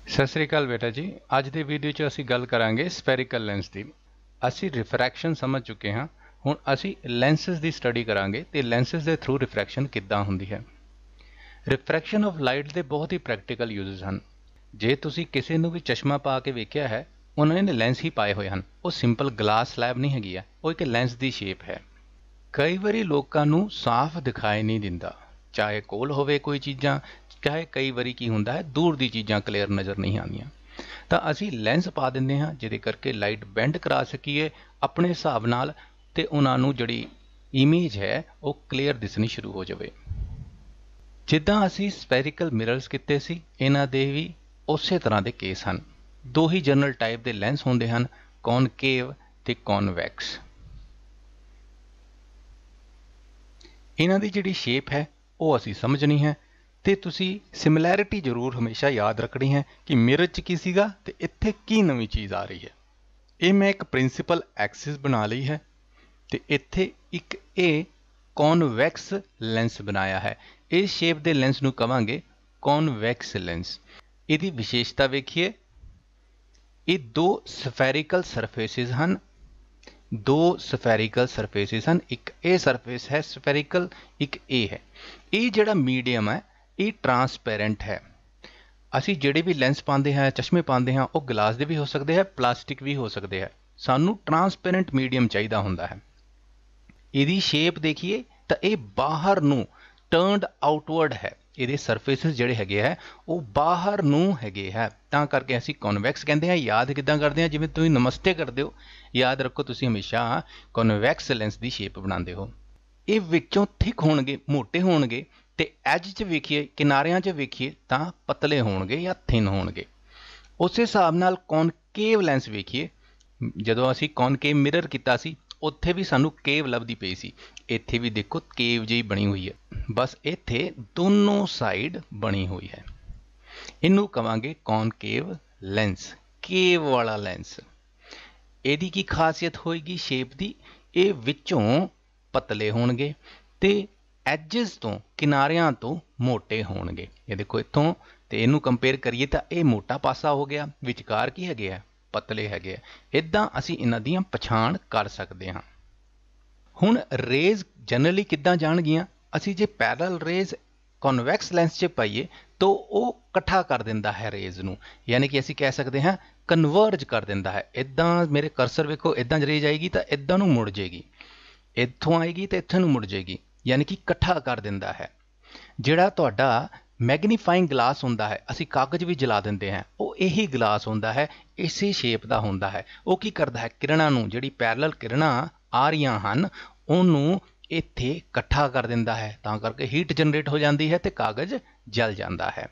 सत श्री अकाल बेटा जी। ਅੱਜ ਦੇ ਵੀਡੀਓ 'ਚ ਅਸੀਂ ਗੱਲ ਕਰਾਂਗੇ ਸਫੈਰੀਕਲ ਲੈਂਸ ਦੀ। ਅਸੀਂ ਰਿਫਰੈਕਸ਼ਨ ਸਮਝ ਚੁੱਕੇ ਹਾਂ, ਹੁਣ ਅਸੀਂ ਲੈਂਸਸ ਦੀ ਸਟੱਡੀ ਕਰਾਂਗੇ ਤੇ ਲੈਂਸਸ ਦੇ ਥਰੂ ਰਿਫਰੈਕਸ਼ਨ ਕਿੱਦਾਂ ਹੁੰਦੀ ਹੈ। ਰਿਫਰੈਕਸ਼ਨ ਆਫ ਲਾਈਟ ਦੇ ਬਹੁਤ ਹੀ ਪ੍ਰੈਕਟੀਕਲ ਯੂਜ਼ਸ ਹਨ। ਜੇ ਤੁਸੀਂ ਕਿਸੇ ਨੂੰ ਵੀ ਚਸ਼ਮਾ ਪਾ ਕੇ ਵੇਖਿਆ ਹੈ, ਉਹਨਾਂ ਨੇ ਲੈਂਸ ਹੀ ਪਾਏ ਹੋਏ ਹਨ। ਉਹ ਸਿੰਪਲ ਗਲਾਸ ਸਲੈਬ ਨਹੀਂ ਹੈਗੀ ਆ, ਉਹ ਇੱਕ ਲੈਂਸ ਦੀ ਸ਼ੇਪ ਹੈ। ਕਈ ਵਾਰੀ ਲੋਕਾਂ ਨੂੰ ਸਾਫ਼ ਦਿਖਾਈ ਨਹੀਂ ਦਿੰਦਾ, ਚਾਹੇ ਕੋਲ ਹੋਵੇ ਕੋਈ ਚੀਜ਼ਾਂ, ਚਾਹੇ ਕਈ ਵਾਰੀ ਕੀ ਹੁੰਦਾ ਹੈ ਦੂਰ ਦੀ ਚੀਜ਼ਾਂ ਕਲੀਅਰ ਨਜ਼ਰ ਨਹੀਂ ਆਉਂਦੀਆਂ, ਤਾਂ ਅਸੀਂ ਲੈਂਸ ਪਾ ਦਿੰਦੇ ਹਾਂ ਜਿਹਦੇ ਕਰਕੇ ਲਾਈਟ ਬੈਂਡ ਕਰਾ ਸਕੀਏ ਆਪਣੇ ਹਿਸਾਬ ਨਾਲ ਤੇ ਉਹਨਾਂ ਨੂੰ ਜਿਹੜੀ ਇਮੇਜ ਹੈ ਉਹ ਕਲੀਅਰ ਦਿਸਣੀ ਸ਼ੁਰੂ ਹੋ ਜਾਵੇ। ਜਿੱਦਾਂ ਅਸੀਂ ਸਪੈਰੀਕਲ ਮਿਰਰਸ ਕੀਤੇ ਸੀ, ਇਹਨਾਂ ਦੇ ਵੀ ਉਸੇ ਤਰ੍ਹਾਂ ਦੇ ਕੇਸ ਹਨ। ਦੋ ਹੀ ਜਨਰਲ ਟਾਈਪ ਦੇ ਲੈਂਸ ਹੁੰਦੇ ਹਨ, ਕੌਨਕੇਵ ਤੇ ਕੌਨਵੈਕਸ। ਇਹਨਾਂ ਦੀ ਜਿਹੜੀ ਸ਼ੇਪ ਹੈ ਉਹ ਅਸੀਂ ਸਮਝਣੀ ਹੈ ਤੇ ਤੁਸੀਂ ਸਿਮਿਲੈਰਿਟੀ ਜ਼ਰੂਰ ਹਮੇਸ਼ਾ ਯਾਦ ਰੱਖਣੀ ਹੈ ਕਿ ਮਿਰਰ 'ਚ ਕੀ ਸੀਗਾ ਤੇ ਇੱਥੇ ਕੀ ਨਵੀਂ ਚੀਜ਼ ਆ ਰਹੀ ਹੈ। ਇਹ ਮੈਂ ਇੱਕ ਪ੍ਰਿੰਸੀਪਲ ਐਕਸਿਸ ਬਣਾ ਲਈ ਹੈ ਤੇ ਇੱਥੇ ਇੱਕ ਇਹ ਕੌਨਵੈਕਸ ਲੈਂਸ ਬਣਾਇਆ ਹੈ। ਇਸ ਸ਼ੇਪ ਦੇ ਲੈਂਸ ਨੂੰ ਕਵਾਂਗੇ ਕੌਨਵੈਕਸ ਲੈਂਸ। ਇਹਦੀ ਵਿਸ਼ੇਸ਼ਤਾ ਵੇਖੀਏ, ਇਹ ਦੋ ਸਫੈਰੀਕਲ ਸਰਫੇਸਿਸ ਹਨ। ਦੋ ਸਫੈਰੀਕਲ ਸਰਫੇਸਿਸ ਹਨ, ਇੱਕ ਇਹ ਸਰਫੇਸ ਹੈ ਸਫੈਰੀਕਲ, ਇੱਕ ਇਹ ਹੈ। ਇਹ ਜਿਹੜਾ ਮੀਡੀਅਮ ਹੈ ਇਹ ਟਰਾਂਸਪੇਰੈਂਟ ਹੈ। ਅਸੀਂ ਜਿਹੜੇ ਵੀ ਲੈਂਸ ਪਾਉਂਦੇ ਹਾਂ, ਚਸ਼ਮੇ ਪਾਉਂਦੇ ਹਾਂ, ਉਹ ਗਲਾਸ ਦੇ ਵੀ ਹੋ ਸਕਦੇ ਹੈ, ਪਲਾਸਟਿਕ ਵੀ ਹੋ ਸਕਦੇ ਹੈ। ਸਾਨੂੰ ਟਰਾਂਸਪੇਰੈਂਟ ਮੀਡੀਅਮ ਚਾਹੀਦਾ ਹੁੰਦਾ ਹੈ। ਇਹਦੀ ਸ਼ੇਪ ਦੇਖੀਏ ਤਾਂ ਇਹ ਬਾਹਰ ਨੂੰ ਟਰਨਡ ਆਊਟਵਰਡ ਹੈ। ਇਹਦੇ ਸਰਫੇਸਿਸ ਜਿਹੜੇ ਹੈਗੇ ਹੈ ਉਹ ਬਾਹਰ ਨੂੰ ਹੈਗੇ ਹੈ, ਤਾਂ ਕਰਕੇ ਅਸੀਂ ਕੌਨਵੈਕਸ ਕਹਿੰਦੇ ਹਾਂ। ਯਾਦ ਕਿੱਦਾਂ ਕਰਦੇ ਹਾਂ, ਜਿਵੇਂ ਤੁਸੀਂ ਨਮਸਤੇ ਕਰਦੇ ਹੋ, ਯਾਦ ਰੱਖੋ ਤੁਸੀਂ ਹਮੇਸ਼ਾ ਕੌਨਵੈਕਸ ਲੈਂਸ ਦੀ ਸ਼ੇਪ ਬਣਾਉਂਦੇ ਹੋ। ਇਹ ਵਿੱਚੋਂ ਥਿਕ ਹੋਣਗੇ, ਮੋਟੇ ਹੋਣਗੇ, ਤੇ ਐਜ 'ਚ ਵੇਖੀਏ, ਕਿਨਾਰਿਆਂ 'ਚ ਵੇਖੀਏ ਤਾਂ ਪਤਲੇ ਹੋਣਗੇ ਜਾਂ ਥਿਨ ਹੋਣਗੇ। ਉਸੇ ਹਿਸਾਬ ਨਾਲ ਕੌਨਕੇਵ ਲੈਂਸ ਵੇਖੀਏ, ਜਦੋਂ ਅਸੀਂ ਕੌਨਕੇਵ ਮਿਰਰ ਕੀਤਾ ਸੀ ਉੱਥੇ ਵੀ ਸਾਨੂੰ ਕੇਵ ਲੱਭਦੀ ਪਈ ਸੀ। ਇੱਥੇ ਵੀ ਦੇਖੋ ਕੇਵ ਜਿਹੀ ਬਣੀ ਹੋਈ ਹੈ, ਬਸ ਇੱਥੇ ਦੋਨੋਂ ਸਾਈਡ ਬਣੀ ਹੋਈ ਹੈ। ਇਹਨੂੰ ਕਵਾਂਗੇ ਕੌਨਕੇਵ ਲੈਂਸ, ਕੇਵ ਵਾਲਾ ਲੈਂਸ। ਇਹਦੀ ਕੀ ਖਾਸੀਅਤ ਹੋਏਗੀ ਸ਼ੇਪ ਦੀ, ਇਹ ਵਿੱਚੋਂ ਪਤਲੇ ਹੋਣਗੇ ਤੇ ਐਜਸ ਤੋਂ, ਕਿਨਾਰਿਆਂ ਤੋਂ ਮੋਟੇ ਹੋਣਗੇ। ਇਹ ਦੇਖੋ ਇੱਥੋਂ ਤੇ ਇਹਨੂੰ ਕੰਪੇਅਰ ਕਰੀਏ ਤਾਂ ਇਹ ਮੋਟਾ ਪਾਸਾ ਹੋ ਗਿਆ, ਵਿਚਕਾਰ ਕੀ ਹੈਗੇ ਆ, ਪਤਲੇ ਹੈਗੇ ਆ। ਇੱਦਾਂ ਅਸੀਂ ਇਹਨਾਂ ਦੀਆਂ ਪਛਾਣ ਕਰ ਸਕਦੇ ਹਾਂ। ਹੁਣ ਰੇਜ਼ ਜਨਰਲੀ ਕਿੱਦਾਂ ਜਾਣਗੀਆਂ, ਅਸੀਂ ਜੇ ਪੈਰਲਲ ਰੇਜ਼ ਕੌਨਵੈਕਸ ਲੈਂਸ 'ਚ ਪਾਈਏ ਤਾਂ ਉਹ ਇਕੱਠਾ ਕਰ ਦਿੰਦਾ ਹੈ ਰੇਜ਼ ਨੂੰ, ਯਾਨੀ ਕਿ ਅਸੀਂ ਕਹਿ ਸਕਦੇ ਹਾਂ ਕਨਵਰਜ ਕਰ ਦਿੰਦਾ ਹੈ। ਇੱਦਾਂ ਮੇਰੇ ਕਰਸਰ ਵੇਖੋ, ਇੱਦਾਂ ਰੇਜ਼ ਆਏਗੀ ਤਾਂ ਇੱਦਾਂ ਨੂੰ ਮੁੜ ਜਾਏਗੀ, ਇੱਥੋਂ ਆਏਗੀ ਤਾਂ ਇੱਥੇ ਨੂੰ ਮੁੜ ਜਾਏਗੀ, ਯਾਨੀ ਕਿ ਇਕੱਠਾ ਕਰ ਦਿੰਦਾ ਹੈ। ਜਿਹੜਾ ਤੁਹਾਡਾ ਮੈਗਨੀਫਾਈਂਗ ਗਲਾਸ ਹੁੰਦਾ ਹੈ, ਅਸੀਂ ਕਾਗਜ਼ ਵੀ ਜਲਾ ਦਿੰਦੇ ਹਾਂ, ਉਹ ਇਹੀ ਗਲਾਸ ਹੁੰਦਾ ਹੈ, ਇਸੇ ਸ਼ੇਪ ਦਾ ਹੁੰਦਾ ਹੈ। ਉਹ ਕੀ ਕਰਦਾ ਹੈ, ਕਿਰਨਾਂ ਨੂੰ, ਜਿਹੜੀ ਪੈਰਲਲ ਕਿਰਨਾਂ ਆ ਰਹੀਆਂ ਹਨ ਉਹਨੂੰ ਇੱਥੇ ਇਕੱਠਾ ਕਰ ਦਿੰਦਾ ਹੈ, ਤਾਂ ਕਰਕੇ ਹੀਟ ਜਨਰੇਟ ਹੋ ਜਾਂਦੀ ਹੈ ਤੇ ਕਾਗਜ਼ ਜਲ ਜਾਂਦਾ ਹੈ।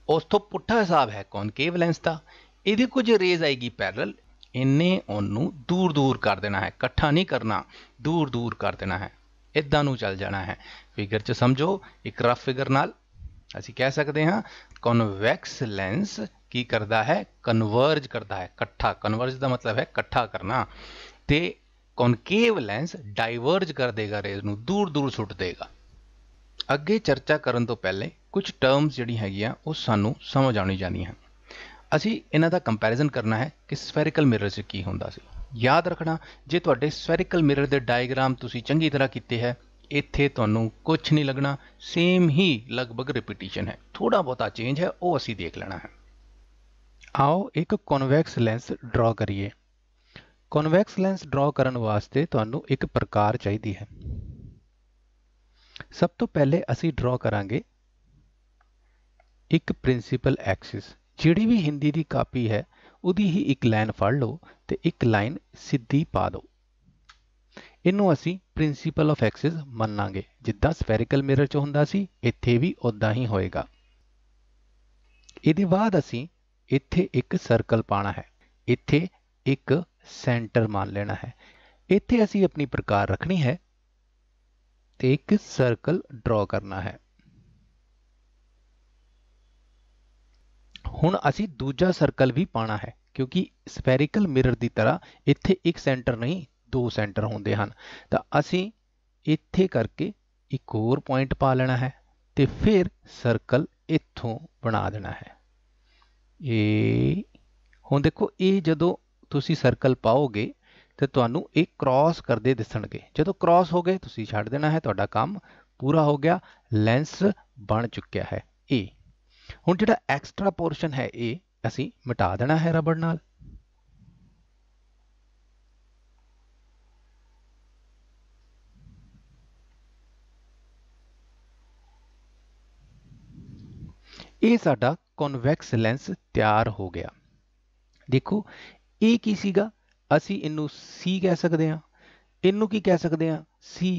ਉਸ ਤੋਂ ਪੁੱਠਾ ਹਿਸਾਬ ਹੈ ਕੌਨਕੇਵ ਲੈਂਸ ਦਾ। ਇਹਦੀ ਕੁਝ ਰੇਜ਼ ਆਏਗੀ ਪੈਰਲਲ, ਇਹਨੇ ਉਹਨੂੰ ਦੂਰ ਦੂਰ ਕਰ ਦੇਣਾ ਹੈ, ਇਕੱਠਾ ਨਹੀਂ ਕਰਨਾ, ਦੂਰ ਦੂਰ ਕਰ ਦੇਣਾ ਹੈ, ਇੱਦਾਂ ਨੂੰ ਚੱਲ ਜਾਣਾ ਹੈ। ਫਿਗਰ 'ਚ ਸਮਝੋ, ਇੱਕ ਰਫ ਫਿਗਰ ਨਾਲ ਅਸੀਂ ਕਹਿ ਸਕਦੇ ਹਾਂ ਕੌਨਵੈਕਸ ਲੈਂਸ ਕੀ ਕਰਦਾ ਹੈ, ਕਨਵਰਜ ਕਰਦਾ ਹੈ, ਇਕੱਠਾ। ਕਨਵਰਜ ਦਾ ਮਤਲਬ ਹੈ ਇਕੱਠਾ ਕਰਨਾ, ਤੇ ਕੌਨਕੇਵ ਲੈਂਸ ਡਾਈਵਰਜ ਕਰ ਦੇਗਾ, ਰੇਜ਼ ਨੂੰ ਦੂਰ ਦੂਰ ਸੁੱਟ ਦੇਗਾ। ਅੱਗੇ ਚਰਚਾ ਕਰਨ ਤੋਂ ਪਹਿਲੇ ਕੁਝ ਟਰਮਸ ਜਿਹੜੀ ਹੈਗੀਆਂ ਉਹ ਸਾਨੂੰ ਸਮਝ ਆਉਣੀ ਚਾਹੀਦੀਆਂ ਹਨ। ਅਸੀਂ ਇਹਨਾਂ ਦਾ ਕੰਪੈਰੀਜ਼ਨ ਕਰਨਾ ਹੈ ਕਿ ਸਫੈਰੀਕਲ ਮਿਰਰ 'ਚ ਕੀ ਹੁੰਦਾ ਸੀ। ਯਾਦ ਰੱਖਣਾ, ਜੇ ਤੁਹਾਡੇ ਸਫੈਰੀਕਲ ਮਿਰਰ ਦੇ ਡਾਇਗਰਾਮ ਤੁਸੀਂ ਚੰਗੀ ਤਰ੍ਹਾਂ ਕੀਤੇ ਹੈ, ਇੱਥੇ ਤੁਹਾਨੂੰ ਕੁਝ ਨਹੀਂ ਲੱਗਣਾ, ਸੇਮ ਹੀ ਲਗਭਗ ਰਿਪੀਟੀਸ਼ਨ ਹੈ, ਥੋੜਾ ਬਹੁਤਾ ਚੇਂਜ ਹੈ, ਉਹ ਅਸੀਂ ਦੇਖ ਲੈਣਾ ਹੈ। ਆਓ ਇੱਕ ਕੌਨਵੈਕਸ ਲੈਂਸ ਡਰਾ ਕਰੀਏ। ਕੌਨਵੈਕਸ ਲੈਂਸ ਡਰਾ ਕਰਨ ਵਾਸਤੇ ਤੁਹਾਨੂੰ ਇੱਕ ਪ੍ਰਕਾਰ ਚਾਹੀਦੀ ਹੈ। ਸਭ ਤੋਂ ਪਹਿਲੇ ਅਸੀਂ ਡਰਾ ਕਰਾਂਗੇ ਇੱਕ ਪ੍ਰਿੰਸੀਪਲ ਐਕਸਿਸ। ਜਿਹੜੀ ਵੀ ਹਿੰਦੀ ਦੀ ਕਾਪੀ ਹੈ ਉਹਦੀ ਹੀ ਇੱਕ ਲਾਈਨ ਫੜ ਲਓ ਤੇ ਇੱਕ ਲਾਈਨ ਸਿੱਧੀ ਪਾ ਦਿਓ। ਇਹਨੂੰ ਅਸੀਂ ਪ੍ਰਿੰਸੀਪਲ ਆਫ ਐਕਸਿਸ ਮੰਨਾਂਗੇ। ਜਿੱਦਾਂ ਸਫੈਰੀਕਲ ਮਿਰਰ 'ਚ ਹੁੰਦਾ ਸੀ, ਇੱਥੇ ਵੀ ਉੱਦਾਂ ਹੀ ਹੋਏਗਾ। ਇਹਦੇ ਬਾਅਦ ਅਸੀਂ ਇੱਥੇ ਇੱਕ ਸਰਕਲ ਪਾਣਾ ਹੈ, ਇੱਥੇ ਇੱਕ ਸੈਂਟਰ ਮੰਨ ਲੈਣਾ ਹੈ। ਇੱਥੇ ਅਸੀਂ ਆਪਣੀ ਪ੍ਰਕਾਰ ਰੱਖਣੀ ਹੈ ਤੇ ਇੱਕ ਸਰਕਲ ਡਰਾ ਕਰਨਾ ਹੈ। ਹੁਣ ਅਸੀਂ ਦੂਜਾ ਸਰਕਲ ਵੀ ਪਾਣਾ ਹੈ, ਕਿਉਂਕਿ ਸਫੈਰੀਕਲ ਮਿਰਰ ਦੀ ਤਰ੍ਹਾਂ ਇੱਥੇ ਇੱਕ ਸੈਂਟਰ ਨਹੀਂ, ਦੋ ਸੈਂਟਰ ਹੁੰਦੇ ਹਨ। ਤਾਂ ਅਸੀਂ ਇੱਥੇ ਕਰਕੇ ਇੱਕ ਹੋਰ ਪੁਆਇੰਟ ਪਾ ਲੈਣਾ ਹੈ ਤੇ ਫਿਰ ਸਰਕਲ ਇੱਥੋਂ ਬਣਾ ਦੇਣਾ ਹੈ। ए ਹੁਣ ਦੇਖੋ ਇਹ ਜਦੋਂ ਤੁਸੀਂ ਸਰਕਲ ਪਾਓਗੇ ਤੇ ਤੁਹਾਨੂੰ ਇਹ ਕ੍ਰਾਸ ਕਰਦੇ ਦਿਸਣਗੇ। ਜਦੋਂ ਕ੍ਰਾਸ ਹੋ ਗਏ ਤੁਸੀਂ ਛੱਡ ਦੇਣਾ ਹੈ, ਤੁਹਾਡਾ ਕੰਮ ਪੂਰਾ ਹੋ ਗਿਆ, ਲੈਂਸ ਬਣ ਚੁੱਕਿਆ ਹੈ ਇਹ। ਹੁਣ ਜਿਹੜਾ ਐਕਸਟਰਾ ਪੋਰਸ਼ਨ ਹੈ ਇਹ ਅਸੀਂ ਮਿਟਾ ਦੇਣਾ ਹੈ ਰਬੜ ਨਾਲ। ਇਹ ਸਾਡਾ ਕਨਵੈਕਸ ਲੈਂਸ ਤਿਆਰ ਹੋ ਗਿਆ। ਦੇਖੋ ਇਹ ਕੀ ਸੀਗਾ, ਅਸੀਂ ਇਹਨੂੰ C ਕਹਿ ਸਕਦੇ ਹਾਂ, ਇਹਨੂੰ ਕੀ ਕਹਿ ਸਕਦੇ ਹਾਂ C,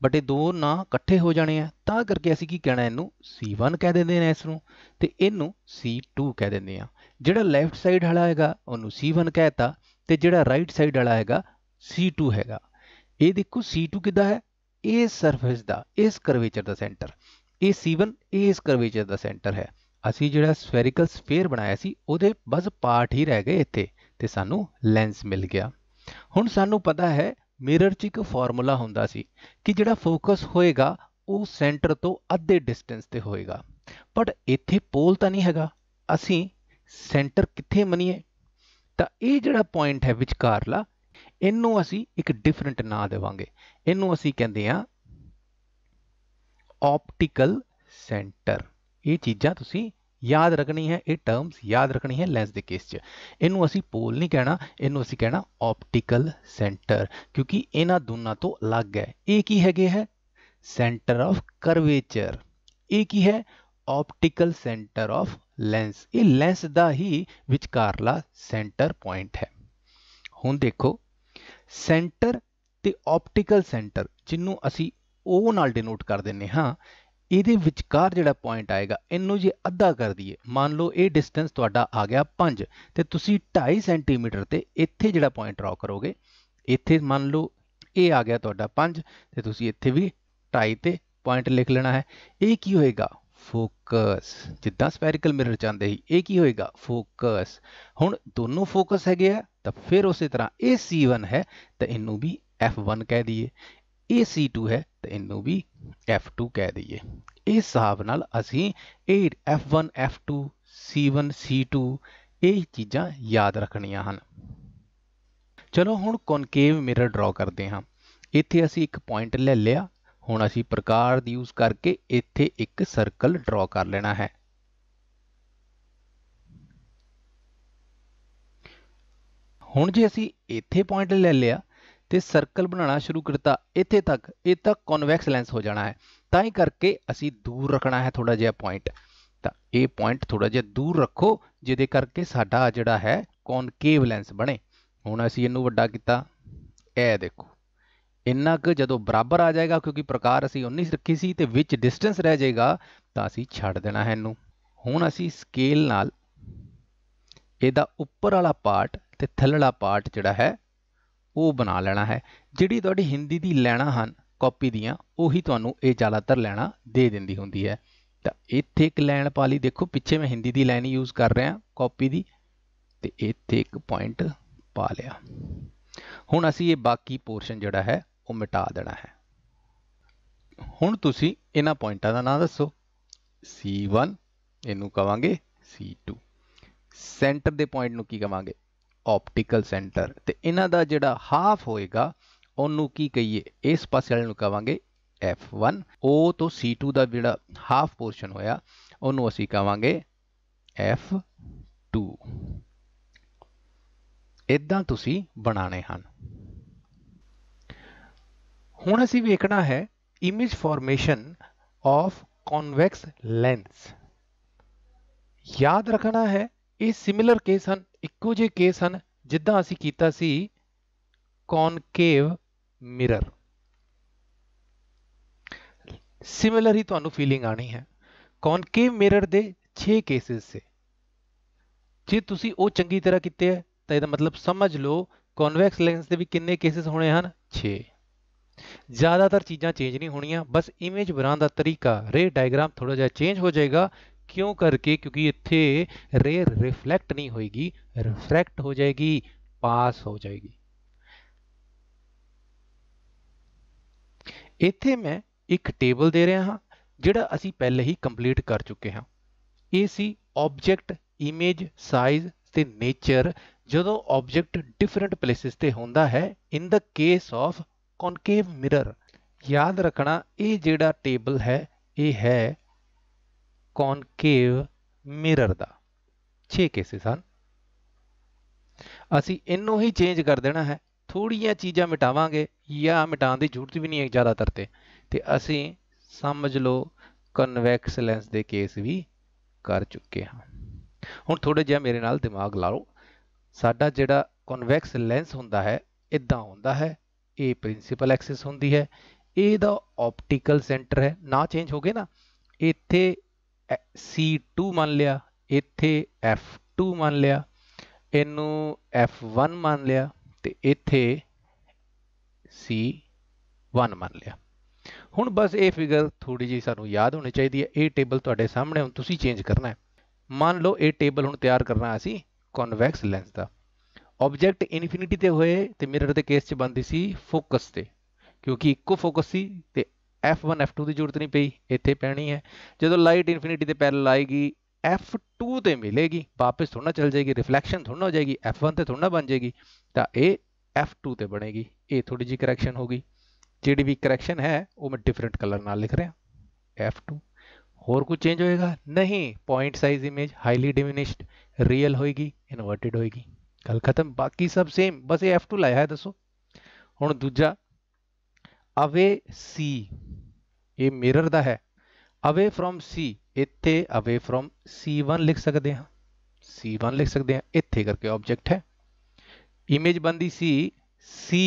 ਬਟ ਇਹ ਦੋ ਨਾ ਇਕੱਠੇ ਹੋ ਜਾਣੇ ਆ, ਤਾਂ ਕਰਕੇ ਅਸੀਂ ਕੀ ਕਹਿਣਾ, ਇਹਨੂੰ C1 ਕਹਿ ਦਿੰਦੇ ਨੇ ਇਸ ਨੂੰ, ਤੇ ਇਹਨੂੰ C2 ਕਹਿ ਦਿੰਦੇ ਆ। ਜਿਹੜਾ ਲੈਫਟ ਸਾਈਡ ਵਾਲਾ ਹੈਗਾ ਉਹਨੂੰ C1 ਕਹਿਤਾ, ਤੇ ਜਿਹੜਾ ਰਾਈਟ ਸਾਈਡ ਵਾਲਾ ਹੈਗਾ C2 ਹੈਗਾ। ਇਹ ਦੇਖੋ C2 ਕਿੱਦਾਂ ਹੈ, ਇਸ ਸਰਫੇਸ ਦਾ, ਇਸ ਕਰਵੇਚਰ ਦਾ ਸੈਂਟਰ। ਇਹ C1 ਇਸ ਕਰਵੇਚਰ ਦਾ ਸੈਂਟਰ ਹੈ। ਅਸੀਂ ਜਿਹੜਾ ਸਫੈਰੀਕਲ ਸਫੇਅਰ ਬਣਾਇਆ ਸੀ ਉਹਦੇ ਬਸ ਪਾਰਟ ਹੀ ਰਹਿ ਗਏ ਇੱਥੇ, ਤੇ ਸਾਨੂੰ ਲੈਂਸ ਮਿਲ ਗਿਆ। ਹੁਣ ਸਾਨੂੰ ਪਤਾ ਹੈ ਮਿਰਰ 'ਚ ਇੱਕ ਫਾਰਮੂਲਾ ਹੁੰਦਾ ਸੀ ਕਿ ਜਿਹੜਾ ਫੋਕਸ ਹੋਏਗਾ ਉਹ ਸੈਂਟਰ ਤੋਂ ਅੱਧੇ ਡਿਸਟੈਂਸ ਤੇ ਹੋਏਗਾ, ਬਟ ਇੱਥੇ ਪੋਲ ਤਾਂ ਨਹੀਂ ਹੈਗਾ, ਅਸੀਂ ਸੈਂਟਰ ਕਿੱਥੇ ਮੰਨੀਏ? ਤਾਂ ਇਹ ਜਿਹੜਾ ਪੁਆਇੰਟ ਹੈ ਵਿਚਕਾਰਲਾ, ਇਹਨੂੰ ਅਸੀਂ ਇੱਕ ਡਿਫਰੈਂਟ ਨਾਂ ਦੇਵਾਂਗੇ। ਇਹਨੂੰ ਅਸੀਂ ਕਹਿੰਦੇ ਆ ऑप्टिकल सेंटर। ये चीज़ां तुसी याद रखनी है, ये टर्म्स याद रखनी है लेंस के केस च। इनू असी पोल नहीं कहना, इनू असी कहना ऑप्टिकल सेंटर, क्योंकि इन्हां दोनों तो अलग है। ये की हैगे है सेंटर ऑफ करवेचर, ये की है ऑप्टिकल सेंटर ऑफ लेंस। ये लेंस दा ही विचकारला सेंटर पॉइंट है। हुण देखो सेंटर ते ऑप्टिकल सेंटर जिन्नू असी ਉਹ ਨਾਲ ਡਿਨੋਟ ਕਰ ਦਿੰਨੇ ਹਾਂ, ਇਹਦੇ ਵਿਚਕਾਰ ਜਿਹੜਾ ਪੁਆਇੰਟ ਆਏਗਾ ਇਹਨੂੰ ਜੇ ਅੱਧਾ ਕਰ ਦਈਏ, ਮੰਨ ਲਓ ਇਹ ਡਿਸਟੈਂਸ ਤੁਹਾਡਾ ਆ ਗਿਆ 5 ਤੇ ਤੁਸੀਂ 2.5 ਸੈਂਟੀਮੀਟਰ ਤੇ ਇੱਥੇ ਜਿਹੜਾ ਪੁਆਇੰਟ ਡਰਾ ਕਰੋਗੇ, ਇੱਥੇ ਮੰਨ ਲਓ ਇਹ ਆ ਗਿਆ ਤੁਹਾਡਾ 5 ਤੇ ਤੁਸੀਂ ਇੱਥੇ ਵੀ 2.5 ਤੇ ਪੁਆਇੰਟ ਲਿਖ ਲੈਣਾ ਹੈ। ਇਹ ਕੀ ਹੋਏਗਾ ਫੋਕਸ, ਜਿੱਦਾਂ ਸਫੈਰੀਕਲ ਮਿਰਰ ਚਾਹੁੰਦੇ ਸੀ, ਇਹ ਕੀ ਹੋਏਗਾ ਫੋਕਸ। ਹੁਣ ਦੋਨੋਂ ਫੋਕਸ ਹੈਗੇ ਆ ਤਾਂ ਫਿਰ ਉਸੇ ਤਰ੍ਹਾਂ ਇਹ C1 ਹੈ ਤਾਂ ਇਹਨੂੰ ਵੀ F1 ਕਹਿ ਦਈਏ, ਇਹ C2 ਹੈ तो इनू भी F2 कह दईए। इस हिसाब नाल असी F1 F2 C1 C2 ये चीज़ां याद रखनियां हन। चलो हुण कॉनकेव मिरर ड्रॉ करते हाँ। इत्थे असी एक पॉइंट ले लिया, हुण असी प्रकार यूज करके इत्थे एक सर्कल ड्रॉ कर लेना है। हुण जे असी इत्थे पॉइंट ले लिया ਤੇ ਸਰਕਲ ਬਣਾਉਣਾ ਸ਼ੁਰੂ ਕਰਤਾ ਇੱਥੇ ਤੱਕ, ਇਹ ਤੱਕ ਕਨਵੈਕਸ ਲੈਂਸ ਹੋ ਜਾਣਾ ਹੈ, ਤਾਂ ਹੀ ਕਰਕੇ ਅਸੀਂ ਦੂਰ ਰੱਖਣਾ ਹੈ ਥੋੜਾ ਜਿਹਾ ਪੁਆਇੰਟ। ਤਾਂ ਇਹ ਪੁਆਇੰਟ ਥੋੜਾ ਜਿਹਾ ਦੂਰ ਰੱਖੋ ਜਿਹਦੇ ਕਰਕੇ ਸਾਡਾ ਜਿਹੜਾ ਹੈ ਕੌਨਕੇਵ ਲੈਂਸ ਬਣੇ। ਹੁਣ ਅਸੀਂ ਇਹਨੂੰ ਵੱਡਾ ਕੀਤਾ, ਇਹ ਦੇਖੋ ਇੰਨਾ ਕੁ ਜਦੋਂ ਬਰਾਬਰ ਆ ਜਾਏਗਾ, ਕਿਉਂਕਿ ਪ੍ਰਕਾਰ ਅਸੀਂ 19 ਰੱਖੀ ਸੀ ਤੇ ਵਿੱਚ ਡਿਸਟੈਂਸ ਰਹਿ ਜਾਏਗਾ ਤਾਂ ਅਸੀਂ ਛੱਡ ਦੇਣਾ ਹੈ ਇਹਨੂੰ। ਹੁਣ ਅਸੀਂ ਸਕੇਲ ਨਾਲ ਇਹਦਾ ਉੱਪਰ ਵਾਲਾ ਪਾਰਟ ਤੇ ਥੱਲੜਾ ਪਾਰਟ ਜਿਹੜਾ ਹੈ ਉਹ ਬਣਾ ਲੈਣਾ ਹੈ। ਜਿਹੜੀ ਤੁਹਾਡੀ ਹਿੰਦੀ ਦੀ ਲੈਣਾ ਹਨ ਕਾਪੀ ਦੀਆਂ, ਉਹੀ ਤੁਹਾਨੂੰ ਇਹ ਜ਼ਿਆਦਾਤਰ ਲੈਣਾ ਦੇ ਦਿੰਦੀ ਹੁੰਦੀ ਹੈ। ਤਾਂ ਇੱਥੇ ਇੱਕ ਲਾਈਨ ਪਾ ਲਈ, ਦੇਖੋ ਪਿੱਛੇ ਮੈਂ ਹਿੰਦੀ ਦੀ ਲਾਈਨ ਯੂਜ਼ ਕਰ ਰਿਹਾ ਕਾਪੀ ਦੀ, ਤੇ ਇੱਥੇ ਇੱਕ ਪੁਆਇੰਟ ਪਾ ਲਿਆ। ਹੁਣ ਅਸੀਂ ਇਹ ਬਾਕੀ ਪੋਰਸ਼ਨ ਜਿਹੜਾ ਹੈ ਉਹ ਮਿਟਾ ਦੇਣਾ ਹੈ। ਹੁਣ ਤੁਸੀਂ ਇਹਨਾਂ ਪੁਆਇੰਟਾਂ ਦਾ ਨਾਮ ਦੱਸੋ। C1 ਇਹਨੂੰ ਕਵਾਂਗੇ C2, ਸੈਂਟਰ ਦੇ ਪੁਆਇੰਟ ਨੂੰ ਕੀ ਕਵਾਂਗੇ ऑप्टिकल सेंटर, ਤੇ ਇਹਨਾਂ ਦਾ ਜਿਹੜਾ ਹਾਫ ਹੋਏਗਾ ਉਹਨੂੰ ਕੀ ਕਹੀਏ, ਇਸ ਪਾਸੇ ਵਾਲੇ ਨੂੰ ਕਵਾਂਗੇ F1। O ਤੋਂ C2 ਦਾ ਜਿਹੜਾ ਹਾਫ ਪੋਰਸ਼ਨ ਹੋਇਆ ਉਹਨੂੰ ਅਸੀਂ ਕਵਾਂਗੇ F2। ਇਦਾਂ ਤੁਸੀਂ ਬਣਾਣੇ ਹਨ। ਹੁਣ ਅਸੀਂ ਵੇਖਣਾ ਹੈ image formation of convex lens. ਯਾਦ ਰੱਖਣਾ ਹੈ ਇਹ ਸਿਮਿਲਰ ਕੇਸ ਹਨ, ਇੱਕੋ ਜਿਹੇ ਕੇਸ ਹਨ ਜਿੱਦਾਂ ਅਸੀਂ ਕੀਤਾ ਸੀ ਕੌਨਕੇਵ ਮਿਰਰ। ਸਿਮਿਲਰ ਹੀ ਤੁਹਾਨੂੰ ਫੀਲਿੰਗ ਆਣੀ ਹੈ। ਕੌਨਕੇਵ ਮਿਰਰ ਦੇ 6 ਕੇਸਿਸ ਸੇ, ਜੇ ਤੁਸੀਂ ਉਹ ਚੰਗੀ ਤਰ੍ਹਾਂ ਕੀਤੇ ਹੈ ਤਾਂ ਇਹਦਾ ਮਤਲਬ ਸਮਝ ਲਓ ਕਨਵੈਕਸ ਲੈਂਸ ਦੇ ਵੀ ਕਿੰਨੇ ਕੇਸਿਸ ਹੋਣੇ ਹਨ 6। ਜ਼ਿਆਦਾਤਰ ਚੀਜ਼ਾਂ ਚੇਂਜ ਨਹੀਂ ਹੋਣੀਆਂ, ਬਸ ਇਮੇਜ ਬਣਾਉਣ ਦਾ ਤਰੀਕਾ, ਰੇ ਡਾਇਗਰਾਮ ਥੋੜਾ ਜਿਹਾ ਚੇਂਜ ਹੋ ਜਾਏਗਾ। क्यों करके, क्योंकि इत्थे रे रिफ्लैक्ट नहीं होएगी, रिफ्रैक्ट हो जाएगी, पास हो जाएगी। इत्थे मैं एक टेबल दे रहा हाँ जिहड़ा असी पहले ही कंप्लीट कर चुके हाँ। ये सी ऑब्जेक्ट ਇਮੇਜ ਸਾਈਜ਼ ਤੇ ਨੇਚਰ ਜਦੋਂ ਆਬਜੈਕਟ ਡਿਫਰੈਂਟ ਪਲੇਸਿਸ ਤੇ ਹੁੰਦਾ ਹੈ ਇਨ ਦਾ ਕੇਸ ਆਫ ਕੌਨਕੇਵ ਮਿਰਰ। ਯਾਦ ਰੱਖਣਾ ਇਹ ਜਿਹੜਾ ਟੇਬਲ ਹੈ ਇਹ ਹੈ ਕੌਨਕੇਵ ਮਿਰਰ ਦਾ। 6 ਕੇਸਿਸ ਹਨ। ਅਸੀਂ ਇਹਨੂੰ ਹੀ ਚੇਂਜ ਕਰ ਦੇਣਾ ਹੈ, ਥੋੜੀਆਂ ਚੀਜ਼ਾਂ ਮਿਟਾਵਾਂਗੇ ਜਾਂ ਮਿਟਾਉਣ ਦੀ ਜ਼ਰੂਰਤ ਵੀ ਨਹੀਂ ਹੈ ਜ਼ਿਆਦਾਤਰ ਤੇ ਅਸੀਂ ਸਮਝ ਲਓ ਕਨਵੈਕਸ ਲੈਂਸ ਦੇ ਕੇਸ ਵੀ ਕਰ ਚੁੱਕੇ ਹਾਂ। ਹੁਣ ਥੋੜਾ ਜਿਹਾ ਮੇਰੇ ਨਾਲ ਦਿਮਾਗ ਲਾਓ। ਸਾਡਾ ਜਿਹੜਾ ਕਨਵੈਕਸ ਲੈਂਸ ਹੁੰਦਾ ਹੈ ਇਦਾਂ ਹੁੰਦਾ ਹੈ, ਇਹ ਪ੍ਰਿੰਸੀਪਲ ਐਕਸਿਸ ਹੁੰਦੀ ਹੈ, ਇਹਦਾ ਆਪਟੀਕਲ ਸੈਂਟਰ ਹੈ, ਨਾ ਚੇਂਜ ਹੋ ਗਏ ਨਾ, ਇੱਥੇ C2 ਮੰਨ ਲਿਆ, ਇੱਥੇ F2 ਮੰਨ ਲਿਆ, ਇਹਨੂੰ F1 ਮੰਨ ਲਿਆ ਤੇ ਇੱਥੇ C1 ਮੰਨ ਲਿਆ। ਹੁਣ ਬਸ ਇਹ ਫਿਗਰ ਥੋੜੀ ਜਿਹੀ ਸਾਨੂੰ ਯਾਦ ਹੋਣੀ ਚਾਹੀਦੀ ਹੈ। ਇਹ ਟੇਬਲ ਤੁਹਾਡੇ ਸਾਹਮਣੇ ਹੁਣ ਤੁਸੀਂ ਚੇਂਜ ਕਰਨਾ ਹੈ। ਮੰਨ ਲਓ ਇਹ ਟੇਬਲ ਹੁਣ ਤਿਆਰ ਕਰਨਾ ਅਸੀਂ ਕਨਵੈਕਸ ਲੈਂਸ ਦਾ। ਆਬਜੈਕਟ ਇਨਫਿਨਿਟੀ ਤੇ ਹੋਏ ਤੇ ਮਿਰਰ ਦੇ ਕੇਸ 'ਚ ਬਣਦੀ ਸੀ ਫੋਕਸ ਤੇ, ਕਿਉਂਕਿ ਇੱਕੋ ਫੋਕਸ ਸੀ ਤੇ F1 F2 ਦੀ ਜ਼ਰੂਰਤ ਨਹੀਂ ਪਈ, ਇੱਥੇ ਪੈਣੀ ਹੈ। ਜਦੋਂ ਲਾਈਟ ਇਨਫਿਨਿਟੀ ਤੇ ਪੈਰਲਲ ਆਏਗੀ F2 ਤੇ ਮਿਲੇਗੀ, ਵਾਪਸ ਥੋੜਾ ਨਾ ਚਲ ਜਾਏਗੀ, ਰਿਫਲੈਕਸ਼ਨ ਥੋੜਾ ਨਾ ਹੋ ਜਾਏਗੀ, F1 ਤੇ ਥੋੜਾ ਨਾ ਬਣ ਜਾਏਗੀ, ਤਾਂ ਇਹ F2 ਤੇ ਬਣੇਗੀ। ਇਹ ਥੋੜੀ ਜਿਹੀ ਕਰੈਕਸ਼ਨ ਹੋ ਗਈ। ਜਿਹੜੀ ਵੀ ਕਰੈਕਸ਼ਨ ਹੈ ਉਹ ਮੈਂ ਡਿਫਰੈਂਟ ਕਲਰ ਨਾਲ ਲਿਖ ਰਿਹਾ F2। ਹੋਰ ਕੁਝ ਚੇਂਜ ਹੋਏਗਾ ਨਹੀਂ। Point size image highly diminished real ਹੋਏਗੀ, ਇਨਵਰਟਿਡ ਹੋਏਗੀ, ਗੱਲ ਖਤਮ। ਬਾਕੀ ਸਭ ਸੇਮ, ਬਸ ਇਹ F2 ਲਾਇਆ ਹੈ। ਦੱਸੋ ਹੁਣ ਦੂਜਾ ਅਵੇ C, ਇਹ ਮਿਰਰ ਦਾ ਹੈ। ਅਵੇ ਫਰੋਮ C, ਇੱਥੇ ਅਵੇ ਫਰੋਮ C1 ਲਿਖ ਸਕਦੇ ਹਾਂ, C1 ਲਿਖ ਸਕਦੇ ਹਾਂ, ਇੱਥੇ ਕਰਕੇ ਆਬਜੈਕਟ ਹੈ। ਇਮੇਜ ਬਣਦੀ ਸੀ C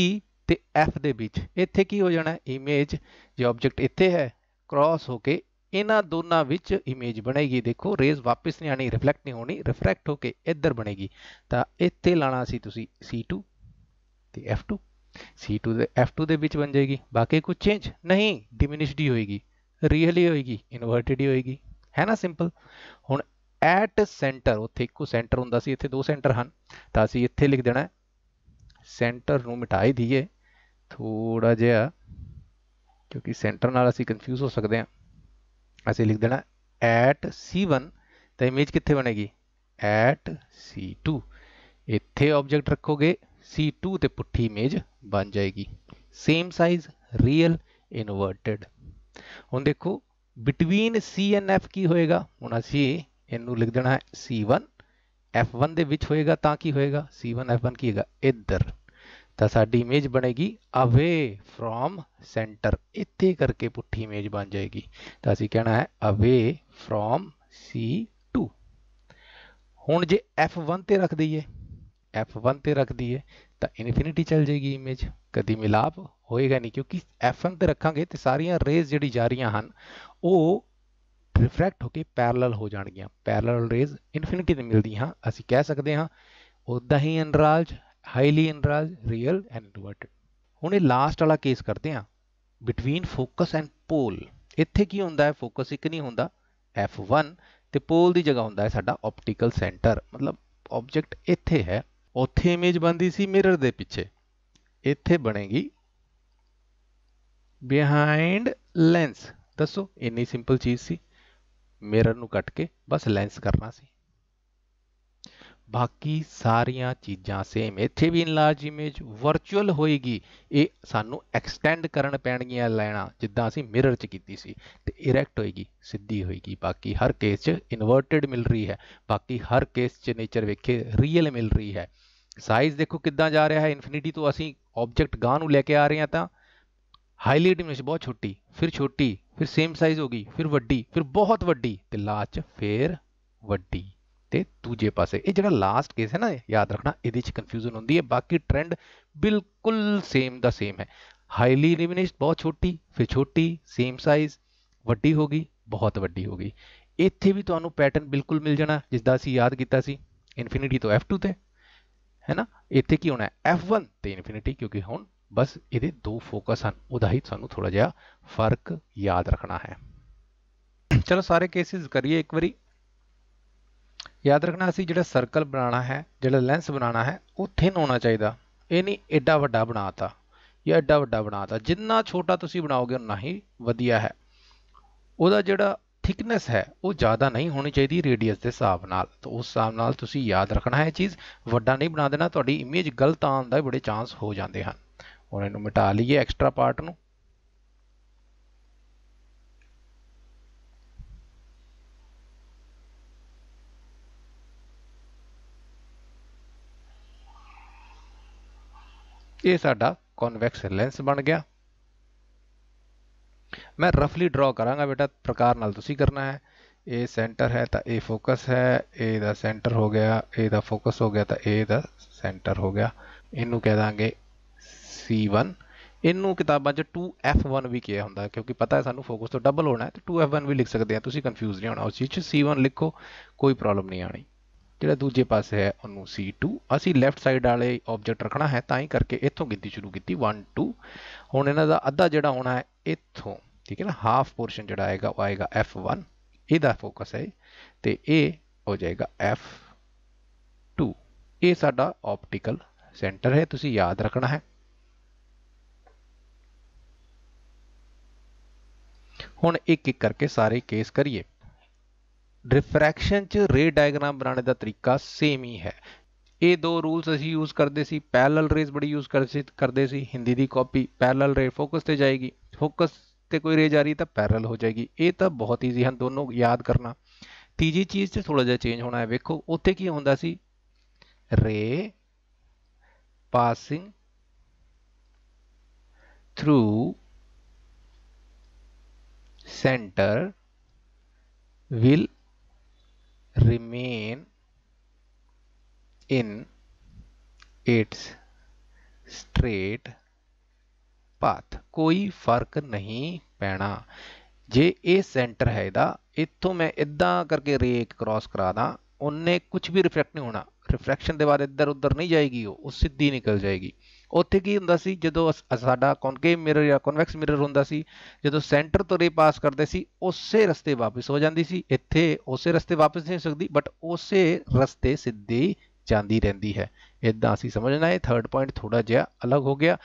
ਤੇ F ਦੇ ਵਿੱਚ, ਇੱਥੇ ਕੀ ਹੋ ਜਾਣਾ ਇਮੇਜ, ਜੇ ਆਬਜੈਕਟ ਇੱਥੇ ਹੈ ਕ੍ਰਾਸ ਹੋ ਕੇ ਇਹਨਾਂ ਦੋਨਾਂ ਵਿੱਚ ਇਮੇਜ ਬਣੇਗੀ। ਦੇਖੋ ਰੇਜ਼ ਵਾਪਸ ਨਹੀਂ ਆਣੀ, ਰਿਫਲੈਕਟ ਨਹੀਂ ਹੋਣੀ, ਰਿਫਰੈਕਟ ਹੋ ਕੇ ਇੱਧਰ ਬਣੇਗੀ। ਤਾਂ ਇੱਥੇ ਲਾਣਾ ਸੀ ਤੁਸੀਂ C2 ਤੇ F2, C2 ਤੇ F2 ਦੇ ਵਿੱਚ ਬਣ ਜਾਏਗੀ। ਬਾਕੀ ਕੁਝ ਚੇਂਜ ਨਹੀਂ, ਡਿਮਿਨਿਸ਼ਡ ਹੀ ਹੋਏਗੀ, ਰੀਅਲ ਹੀ ਹੋਏਗੀ, ਇਨਵਰਟਿਡ ਹੀ ਹੋਏਗੀ, ਹੈ ਨਾ ਸਿੰਪਲ। ਹੁਣ ਐਟ ਸੈਂਟਰ, ਉੱਥੇ ਇੱਕੋ ਸੈਂਟਰ ਹੁੰਦਾ ਸੀ, ਇੱਥੇ ਦੋ ਸੈਂਟਰ ਹਨ, ਤਾਂ ਅਸੀਂ ਇੱਥੇ ਲਿਖ ਦੇਣਾ ਸੈਂਟਰ ਨੂੰ ਮਿਟਾ ਹੀ ਦਈਏ ਥੋੜਾ ਜਿਹਾ, ਕਿਉਂਕਿ ਸੈਂਟਰ ਨਾਲ ਅਸੀਂ ਕਨਫਿਊਜ਼ ਹੋ ਸਕਦੇ ਹਾਂ। ਅਸੀਂ ਲਿਖ ਦੇਣਾ ਐਟ C1, ਤਾਂ ਇਮੇਜ ਕਿੱਥੇ ਬਣੇਗੀ ਐਟ C2। ਇੱਥੇ ਆਬਜੈਕਟ ਰੱਖੋਗੇ C2 ਤੇ ਪੁੱਠੀ ਇਮੇਜ ਬਣ ਜਾਏਗੀ। Same size, real, inverted. ਹੁਣ ਦੇਖੋ ਬਿਟਵੀਨ C ਐਂਡ F ਕੀ ਹੋਏਗਾ। ਹੁਣ ਅਸੀਂ ਇਹਨੂੰ ਲਿਖ ਦੇਣਾ ਹੈ C1 F1 ਦੇ ਵਿੱਚ ਹੋਏਗਾ, ਤਾਂ ਕੀ ਹੋਏਗਾ C1 F1 ਕੀ ਹੋਏਗਾ ਇੱਧਰ, ਤਾਂ ਸਾਡੀ ਇਮੇਜ ਬਣੇਗੀ ਅਵੇ ਫਰੋਮ ਸੈਂਟਰ, ਇੱਥੇ ਕਰਕੇ ਪੁੱਠੀ ਇਮੇਜ ਬਣ ਜਾਏਗੀ। ਤਾਂ ਅਸੀਂ ਕਹਿਣਾ ਹੈ ਅਵੇ ਫਰੋਮ C2। ਹੁਣ ਜੇ F1 ਤੇ ਰੱਖ ਦਈਏ, F1 ਤੇ ਰੱਖ ਦਈਏ ਤਾਂ ਇਨਫਿਨਿਟੀ ਚਲ ਜਾਏਗੀ ਇਮੇਜ, ਕਦੀ ਮਿਲਾਪ ਹੋਏਗਾ ਨਹੀਂ, ਕਿਉਂਕਿ F1 ਤੇ ਰੱਖਾਂਗੇ ਤੇ ਸਾਰੀਆਂ ਰੇਜ਼ ਜਿਹੜੀ ਜਾ ਰਹੀਆਂ ਹਨ ਉਹ ਰਿਫਰੈਕਟ ਹੋ ਕੇ ਪੈਰਲਲ ਹੋ ਜਾਣਗੀਆਂ। ਪੈਰਲਲ ਰੇਜ਼ ਇਨਫਿਨਿਟੀ ਤੇ ਮਿਲਦੀਆਂ, ਅਸੀਂ ਕਹਿ ਸਕਦੇ ਹਾਂ ਉਦਾਂ ਹੀ ਇਨਰਾਲਜ, ਹਾਈਲੀ ਇਨਰਾਲਜ, ਰੀਅਲ ਐਂਡ ਇਨਵਰਟਿਡ। ਹੁਣ ਇਹ ਲਾਸਟ ਵਾਲਾ ਕੇਸ ਕਰਦੇ ਹਾਂ, ਬਿਟਵੀਨ ਫੋਕਸ ਐਂਡ ਪੋਲ। ਇੱਥੇ ਕੀ ਹੁੰਦਾ ਹੈ, ਫੋਕਸ ਇੱਕ ਨਹੀਂ ਹੁੰਦਾ F1 ਤੇ ਪੋਲ ਦੀ ਜਗ੍ਹਾ ਹੁੰਦਾ ਹੈ ਸਾਡਾ ਆਪਟੀਕਲ ਸੈਂਟਰ, ਮਤਲਬ ਆਬਜੈਕਟ ਇੱਥੇ ਹੈ, ਉੱਥੇ ਇਮੇਜ ਬਣਦੀ ਸੀ ਮਿਰਰ ਦੇ ਪਿੱਛੇ, ਇੱਥੇ ਬਣੇਗੀ ਬਿਹਾਈਂਡ ਲੈਂਸ। ਦੱਸੋ ਇੰਨੀ ਸਿੰਪਲ ਚੀਜ਼ ਸੀ, ਮਿਰਰ ਨੂੰ ਕੱਟ ਕੇ ਬਸ ਲੈਂਸ ਕਰਨਾ ਸੀ, ਬਾਕੀ ਸਾਰੀਆਂ ਚੀਜ਼ਾਂ ਸੇਮ। ਇੱਥੇ ਵੀ ਇਨਲਾਰਜ ਇਮੇਜ ਵਰਚੁਅਲ ਹੋਏਗੀ, ਇਹ ਸਾਨੂੰ ਐਕਸਟੈਂਡ ਕਰਨ ਪੈਣਗੀਆਂ ਲਾਈਨਾਂ ਜਿੱਦਾਂ ਅਸੀਂ ਮਿਰਰ 'ਚ ਕੀਤੀ ਸੀ, ਤੇ ਇਰੈਕਟ ਹੋਏਗੀ, ਸਿੱਧੀ ਹੋਏਗੀ। ਬਾਕੀ ਹਰ ਕੇਸ 'ਚ ਇਨਵਰਟਿਡ ਮਿਲ ਰਹੀ ਹੈ, ਬਾਕੀ ਹਰ ਕੇਸ 'ਚ ਨੇਚਰ ਵੇਖੇ ਰੀਅਲ ਮਿਲ ਰਹੀ ਹੈ। ਸਾਈਜ਼ ਦੇਖੋ ਕਿੱਦਾਂ ਜਾ ਰਿਹਾ ਹੈ, ਇਨਫਿਨਿਟੀ ਤੋਂ ਅਸੀਂ ਆਬਜੈਕਟ ਗਾਂ ਨੂੰ ਲੈ ਕੇ ਆ ਰਹੇ ਹਾਂ ਤਾਂ ਹਾਈਲੀ ਡਿਮਿਨਿਸ਼, ਬਹੁਤ ਛੋਟੀ, ਫਿਰ ਸੇਮ ਸਾਈਜ਼ ਹੋ ਗਈ, ਫਿਰ ਵੱਡੀ, ਫਿਰ ਬਹੁਤ ਵੱਡੀ, ਤੇ ਲਾਸਟ 'ਚ ਫਿਰ ਵੱਡੀ ਤੇ ਦੂਜੇ ਪਾਸੇ। ਇਹ ਜਿਹੜਾ ਲਾਸਟ ਕੇਸ ਹੈ ਨਾ, ਯਾਦ ਰੱਖਣਾ ਇਹਦੇ 'ਚ ਕਨਫਿਊਜ਼ਨ ਹੁੰਦੀ ਹੈ, ਬਾਕੀ ਟ੍ਰੈਂਡ ਬਿਲਕੁਲ ਸੇਮ ਦਾ ਸੇਮ ਹੈ। ਹਾਈਲੀ ਡਿਮਿਨਿਸ਼ ਬਹੁਤ ਛੋਟੀ, ਫਿਰ ਛੋਟੀ, ਸੇਮ ਸਾਈਜ਼, ਵੱਡੀ ਹੋ ਗਈ, ਬਹੁਤ ਵੱਡੀ ਹੋ ਗਈ। ਇੱਥੇ ਵੀ ਤੁਹਾਨੂੰ ਪੈਟਰਨ ਬਿਲਕੁਲ ਮਿਲ ਜਾਣਾ ਜਿਸਦਾ ਅਸੀਂ ਯਾਦ ਕੀਤਾ ਸੀ, ਇਨਫਿਨਿਟੀ ਤੋਂ F2 ਤੇ, ਹੈ ਨਾ। ਇੱਥੇ ਕੀ ਹੋਣਾ F1 ਤੇ ਇਨਫਿਨਿਟੀ, ਕਿਉਂਕਿ ਹੁਣ ਬਸ ਇਹਦੇ ਦੋ ਫੋਕਸ ਹਨ, ਉਹਦਾ ਹੀ ਸਾਨੂੰ ਥੋੜਾ ਜਿਹਾ ਫਰਕ ਯਾਦ ਰੱਖਣਾ ਹੈ। ਚਲੋ ਸਾਰੇ ਕੇਸਿਸ ਕਰੀਏ ਇੱਕ ਵਾਰੀ। ਯਾਦ ਰੱਖਣਾ ਅਸੀਂ ਜਿਹੜਾ ਸਰਕਲ ਬਣਾਉਣਾ ਹੈ, ਜਿਹੜਾ ਲੈਂਸ ਬਣਾਉਣਾ ਹੈ, ਉਹ ਥਿਨ ਹੋਣਾ ਚਾਹੀਦਾ। ਇਹ ਨਹੀਂ ਐਡਾ ਵੱਡਾ ਬਣਾਤਾ ਜਾਂ ਐਡਾ ਵੱਡਾ ਬਣਾਤਾ, ਜਿੰਨਾ ਛੋਟਾ ਤੁਸੀਂ ਬਣਾਓਗੇ ਉਨਾ ਹੀ ਵਧੀਆ ਹੈ। ਉਹਦਾ ਜਿਹੜਾ ਥਿਕਨੈਸ ਹੈ ਉਹ ਜ਼ਿਆਦਾ ਨਹੀਂ ਹੋਣੀ ਚਾਹੀਦੀ ਰੇਡੀਅਸ ਦੇ ਹਿਸਾਬ ਨਾਲ। ਤਾਂ ਉਸ ਹਿਸਾਬ ਨਾਲ ਤੁਸੀਂ ਯਾਦ ਰੱਖਣਾ ਹੈ ਚੀਜ਼, ਵੱਡਾ ਨਹੀਂ ਬਣਾ ਦੇਣਾ, ਤੁਹਾਡੀ ਇਮੇਜ ਗਲਤ ਆਉਣ ਦਾ ਬੜੇ ਚਾਂਸ ਹੋ ਜਾਂਦੇ ਹਨ। ਹੁਣ ਇਹਨੂੰ ਮਿਟਾ ਲਈਏ ਐਕਸਟਰਾ ਪਾਰਟ ਨੂੰ। ਇਹ ਸਾਡਾ ਕਨਵੈਕਸ ਲੈਂਸ ਬਣ ਗਿਆ। ਮੈਂ ਰਫਲੀ ਡਰਾ ਕਰਾਂਗਾ ਬੇਟਾ, ਪ੍ਰਕਾਰ ਨਾਲ ਤੁਸੀਂ ਕਰਨਾ ਹੈ। ਇਹ ਸੈਂਟਰ ਹੈ ਤਾਂ ਇਹ ਫੋਕਸ ਹੈ, ਇਹਦਾ ਸੈਂਟਰ ਹੋ ਗਿਆ, ਇਹਦਾ ਫੋਕਸ ਹੋ ਗਿਆ ਤਾਂ ਇਹਦਾ ਸੈਂਟਰ ਹੋ ਗਿਆ। ਇਹਨੂੰ ਕਹਿ ਦਾਂਗੇ C1। ਇਹਨੂੰ ਕਿਤਾਬਾਂ 'ਚ 2F1 ਵੀ ਕਿਹਾ ਹੁੰਦਾ ਕਿਉਂਕਿ ਪਤਾ ਹੈ ਸਾਨੂੰ ਫੋਕਸ ਤੋਂ ਡਬਲ ਹੋਣਾ ਹੈ, ਤੇ 2F1 ਵੀ ਲਿਖ ਸਕਦੇ ਹਾਂ, ਤੁਸੀਂ ਕਨਫਿਊਜ਼ ਨਹੀਂ ਹੋਣਾ ਉਸ ਚੀਜ਼ 'ਚ। C1 ਲਿਖੋ, ਕੋਈ ਪ੍ਰੋਬਲਮ ਨਹੀਂ ਆਣੀ। ਜਿਹੜਾ ਦੂਜੇ ਪਾਸੇ ਹੈ ਉਹਨੂੰ C2। ਅਸੀਂ ਲੈਫਟ ਸਾਈਡ ਵਾਲੇ ਆਬਜੈਕਟ ਰੱਖਣਾ ਹੈ, ਤਾਂ ਹੀ ਕਰਕੇ ਇੱਥੋਂ ਗਿਣਤੀ ਸ਼ੁਰੂ ਕੀਤੀ 1 2। ਹੁਣ ਇਹਨਾਂ ਦਾ ਅੱਧਾ ਜਿਹੜਾ ਹੋਣਾ ਹੈ ਇੱਥੋਂ, ਠੀਕ ਹੈ ਨਾ, ਹਾਫ ਪੋਰਸ਼ਨ ਜਿਹੜਾ ਆਏਗਾ ਉਹ ਆਏਗਾ F1, ਇਹਦਾ ਫੋਕਸ ਹੈ, ਤੇ ਇਹ ਹੋ ਜਾਏਗਾ F2। ਇਹ ਸਾਡਾ ਆਪਟੀਕਲ ਸੈਂਟਰ ਹੈ, ਤੁਸੀਂ ਯਾਦ ਰੱਖਣਾ ਹੈ। ਹੁਣ ਇੱਕ ਇੱਕ ਕਰਕੇ ਸਾਰੇ ਕੇਸ ਕਰੀਏ। ਰਿਫਰੈਕਸ਼ਨ 'ਚ ਰੇ ਡਾਇਗਰਾਮ ਬਣਾਉਣੇ ਦਾ ਤਰੀਕਾ ਸੇਮ ਹੀ ਹੈ। ਇਹ ਦੋ ਰੂਲਸ ਅਸੀਂ ਯੂਜ਼ ਕਰਦੇ ਸੀ। ਪੈਰਲਲ ਰੇਜ਼ ਬੜੀ ਯੂਜ਼ ਕਰਦੇ ਸੀ। ਹਿੰਦੀ ਦੀ ਕਾਪੀ ਪੈਰਲਲ ਰੇ ਫੋਕਸ ਤੇ ਜਾਏਗੀ, ਫੋਕਸ ਤੇ ਕੋਈ ਰੇ ਜਾ ਰਹੀ ਤਾਂ ਪੈਰਲਲ ਹੋ ਜਾਏਗੀ। ਇਹ ਤਾਂ ਬਹੁਤ ਈਜ਼ੀ ਹਨ ਦੋਨੋਂ ਯਾਦ ਕਰਨਾ। ਤੀਜੀ ਚੀਜ਼ 'ਚ ਥੋੜਾ ਜਿਹਾ ਚੇਂਜ ਹੋਣਾ ਹੈ। ਵੇਖੋ ਉੱਥੇ ਕੀ ਹੁੰਦਾ ਸੀ, ਰੇ passing through center will remain in its straight path। ਕੋਈ ਫਰਕ ਨਹੀਂ ਪੈਣਾ। ਜੇ ਇਹ ਸੈਂਟਰ ਹੈ ਇਹਦਾ, ਇੱਥੋਂ ਮੈਂ ਇਦਾਂ ਕਰਕੇ ਰੇ ਕ੍ਰਾਸ ਕਰਾ ਦਾਂ, ਉਹਨੇ ਕੁਝ ਵੀ ਰਿਫਲੈਕਟ ਨਹੀਂ ਹੋਣਾ। ਰਿਫਰੈਕਸ਼ਨ ਦੇ ਬਾਅਦ ਇੱਧਰ ਉੱਧਰ ਨਹੀਂ ਜਾਏਗੀ, ਉਹ ਸਿੱਧੀ ਨਿਕਲ ਜਾਏਗੀ। ਉੱਥੇ ਕੀ ਹੁੰਦਾ ਸੀ, ਜਦੋਂ ਸਾਡਾ ਕੌਨਕੇਵ ਮਿਰਰ ਜਾਂ ਕਨਵੈਕਸ ਮਿਰਰ ਹੁੰਦਾ ਸੀ, ਜਦੋਂ ਸੈਂਟਰ ਤੋਂ ਰੇ ਪਾਸ ਕਰਦੇ ਸੀ ਉਸੇ ਰਸਤੇ ਵਾਪਸ ਹੋ ਜਾਂਦੀ ਸੀ। ਇੱਥੇ ਉਸੇ ਰਸਤੇ ਵਾਪਸ ਨਹੀਂ ਹੋ ਸਕਦੀ, ਬਟ ਉਸੇ ਰਸਤੇ ਸਿੱਧੀ ਜਾਂਦੀ ਰਹਿੰਦੀ ਹੈ। ਇਦਾਂ ਅਸੀਂ ਸਮਝਣਾ ਹੈ। ਥਰਡ ਪੁਆਇੰਟ ਥੋੜਾ ਜਿਹਾ ਅਲੱਗ ਹੋ ਗਿਆ।